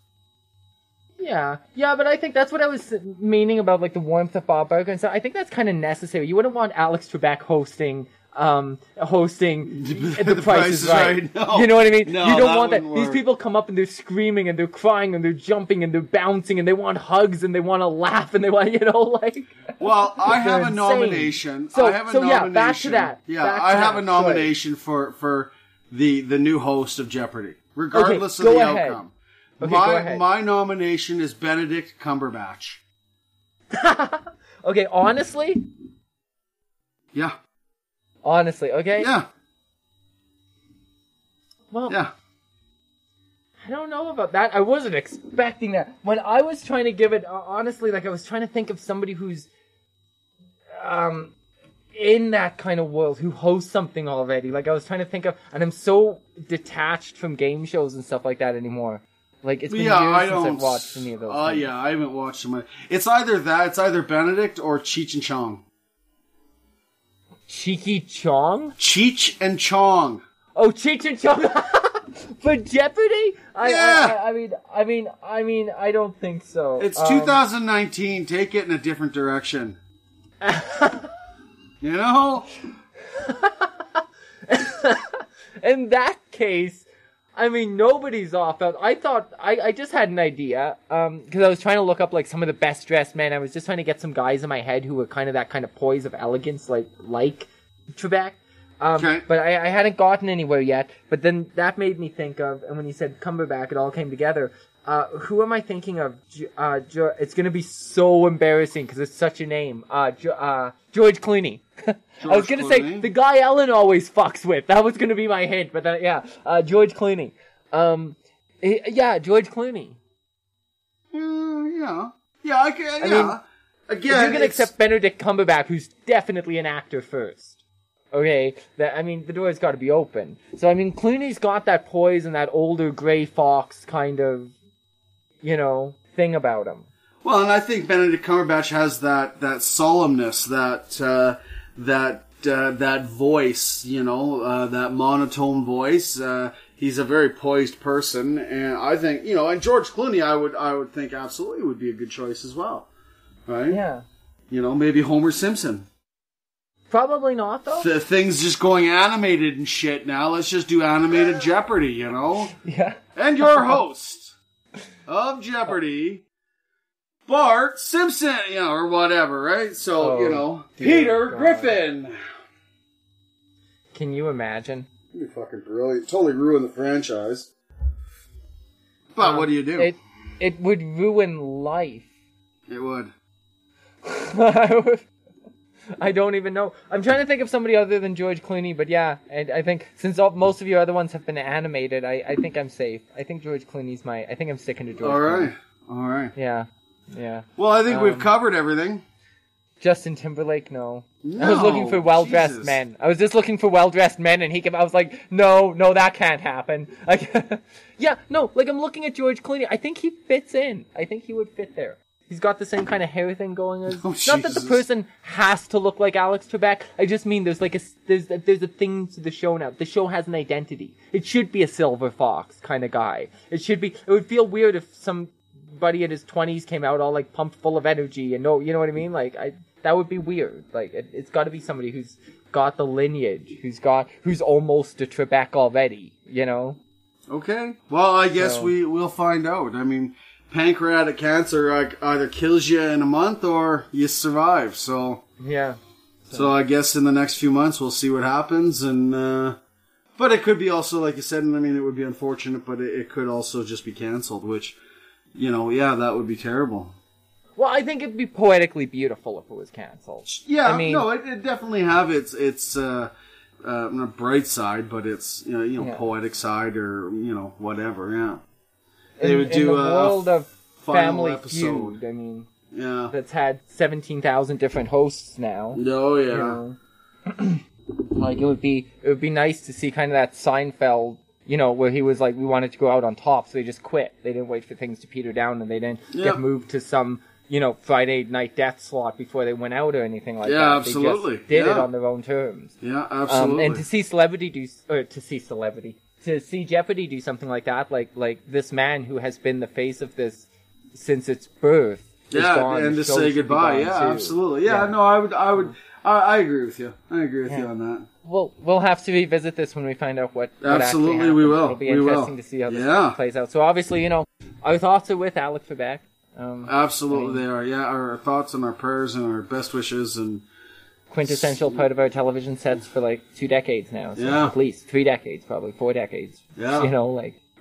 Yeah, but I think that's what I was meaning about like the warmth of Bob Barker and stuff. I think that's kind of necessary. You wouldn't want Alex Trebek hosting The Price is Right. No. You know what I mean? No, you don't want that. Work. These people come up and they're screaming and they're crying and they're jumping and they're bouncing and they want hugs and they want to laugh and they want, you know, like. Well, I have a nomination. Back to that. I have a nomination for the new host of Jeopardy, regardless of the outcome. Okay, my nomination is Benedict Cumberbatch. Okay, honestly? Yeah. Honestly, okay? Yeah. Well, yeah. I don't know about that. I wasn't expecting that. When I was trying to give it, honestly, like I was trying to think of somebody who's in that kind of world, who hosts something already. Like I was trying to think of, and I'm so detached from game shows and stuff like that anymore. Like it's been years since I've watched any of those. Yeah, I haven't watched them. It's either Benedict or Cheech and Chong. Cheeky Chong? Cheech and Chong. Oh, Cheech and Chong. For Jeopardy? Yeah. I mean, I don't think so. It's 2019. Take it in a different direction. You know? In that case, I mean, nobody's off. I just had an idea, because I was trying to look up, like, some of the best dressed men. I was just trying to get some guys in my head who were kind of that kind of poise of elegance, like Trebek. Okay. But I hadn't gotten anywhere yet. But then that made me think of, and when you said Cumberbatch, it all came together. Who am I thinking of? It's going to be so embarrassing because it's such a name. George Clooney. I was going to say the guy Ellen always fucks with. That was going to be my hint, but then, George Clooney. George Clooney. Yeah, I mean, again, you're going to accept Benedict Cumberbatch, who's definitely an actor first. Okay, the door's got to be open. So, I mean, Clooney's got that poise and that older gray fox kind of, thing about him. Well, and I think Benedict Cumberbatch has that solemnness, that voice, that monotone voice. He's a very poised person, and I think, and George Clooney, I would think absolutely would be a good choice as well, right? Yeah. Maybe Homer Simpson. Probably not, though. The thing's just going animated and shit now. Let's just do animated Jeopardy, Yeah. And your host of Jeopardy, Bart Simpson, or whatever, right? So, Peter Griffin. Can you imagine? That'd be fucking brilliant. Totally ruin the franchise. But what do you do? It would ruin life. It would. I don't even know. I'm trying to think of somebody other than George Clooney, but yeah, and I think since most of your other ones have been animated, I think I'm safe. I think George Clooney's I think I'm sticking to George Clooney. All right. Yeah. Well, I think we've covered everything. Justin Timberlake, no. I was looking for well-dressed men. I was just looking for well-dressed men, and I was like, no, that can't happen. I'm looking at George Clooney. I think he fits in. I think he would fit there. He's got the same kind of hair thing going as. Not that the person has to look like Alex Trebek. I just mean there's a thing to the show now. The show has an identity. It should be a silver fox kind of guy. It would feel weird if somebody in his 20s came out all like pumped full of energy and you know what I mean? Like that would be weird. Like it's got to be somebody who's got the lineage, who's almost a Trebek already. Okay. Well, I guess we'll find out. I mean, pancreatic cancer either kills you in a month or you survive. So yeah. So I guess in the next few months we'll see what happens, and but it could be also, like you said, and I mean, it would be unfortunate, but it could also just be canceled, which that would be terrible. Well, I think it'd be poetically beautiful if it was canceled. Yeah, I mean, no, it definitely have its not bright side, but it's poetic side or whatever. Yeah. They would do in the world of Family episode. Feud, I mean, yeah, that's had 17,000 different hosts now. Oh yeah. Like it would be nice to see kind of that Seinfeld, where he was like, we wanted to go out on top, so they just quit. They didn't wait for things to peter down, and they didn't get moved to some Friday night death slot before they went out or anything like that. Yeah, absolutely. They just did it on their own terms. Yeah, absolutely. And to see Jeopardy do something like that, like this man who has been the face of this since its birth. Yeah, and to say goodbye. Yeah, too. Absolutely. Yeah, no, I agree with you. I agree with you on that. We'll have to revisit this when we find out what absolutely actually we will. It'll be interesting to see how this plays out. So obviously, our thoughts are with Alex Trebek. Absolutely, they are. Yeah, our thoughts and our prayers and our best wishes and quintessential part of our television sets for like 2 decades now. So at least 3 decades, probably 4 decades. Yeah.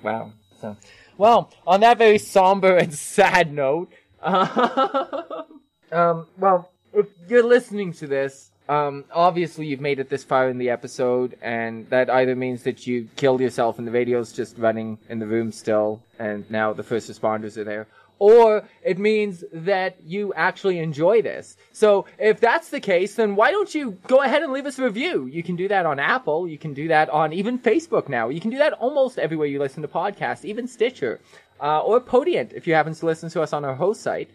Wow. So, well, on that very somber and sad note, well, if you're listening to this, obviously you've made it this far in the episode, and that either means that you killed yourself and the radio's just running in the room still, and now the first responders are there, or it means that you actually enjoy this. So if that's the case, then why don't you go ahead and leave us a review? You can do that on Apple, you can do that on even Facebook now, you can do that almost everywhere you listen to podcasts, even Stitcher, or Podient if you happen to listen to us on our host site.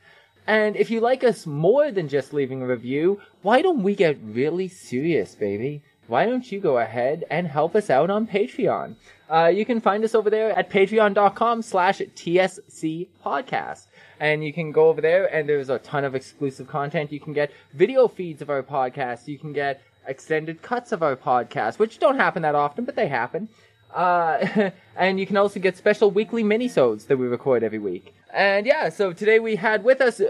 And if you like us more than just leaving a review, why don't we get really serious, baby? Why don't you go ahead and help us out on Patreon? You can find us over there at patreon.com/TSC podcast. And you can go over there and there's a ton of exclusive content. You can get video feeds of our podcast. You can get extended cuts of our podcast, which don't happen that often, but they happen. And you can also get special weekly minisodes that we record every week. And yeah, so today we had with us,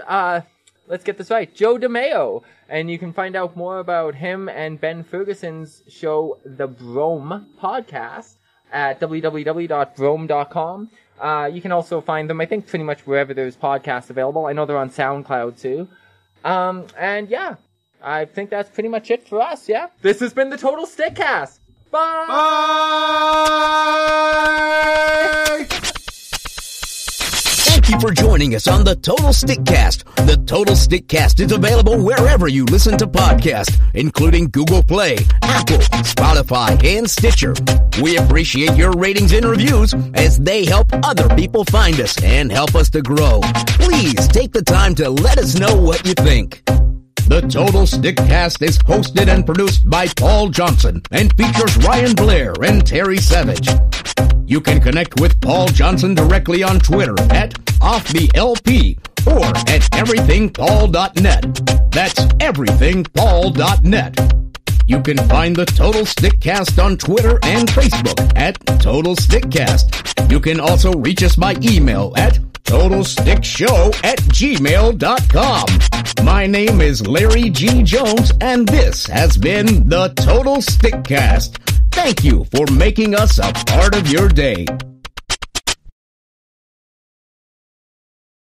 let's get this right, Joe Dimeo. And you can find out more about him and Ben Ferguson's show, The Broaum Podcast, at www.broaum.com. You can also find them, I think, pretty much wherever there's podcasts available. I know they're on SoundCloud too. And yeah, I think that's pretty much it for us, yeah? This has been the Total Stickcast. Bye! Bye! Thank you for joining us on the Total Stickcast. The Total Stickcast is available wherever you listen to podcasts, including Google Play, Apple, Spotify, and Stitcher. We appreciate your ratings and reviews as they help other people find us and help us to grow. Please take the time to let us know what you think. The Total Stickcast is hosted and produced by Paul Johnson and features Ryan Blair and Terry Savage. You can connect with Paul Johnson directly on Twitter at OffTheLP or at everythingpaul.net. That's everythingpaul.net. You can find the Total Stickcast on Twitter and Facebook at Total Stickcast. You can also reach us by email at TotalStickShow@gmail.com. My name is Larry G. Jones, and this has been the Total Stickcast. Thank you for making us a part of your day.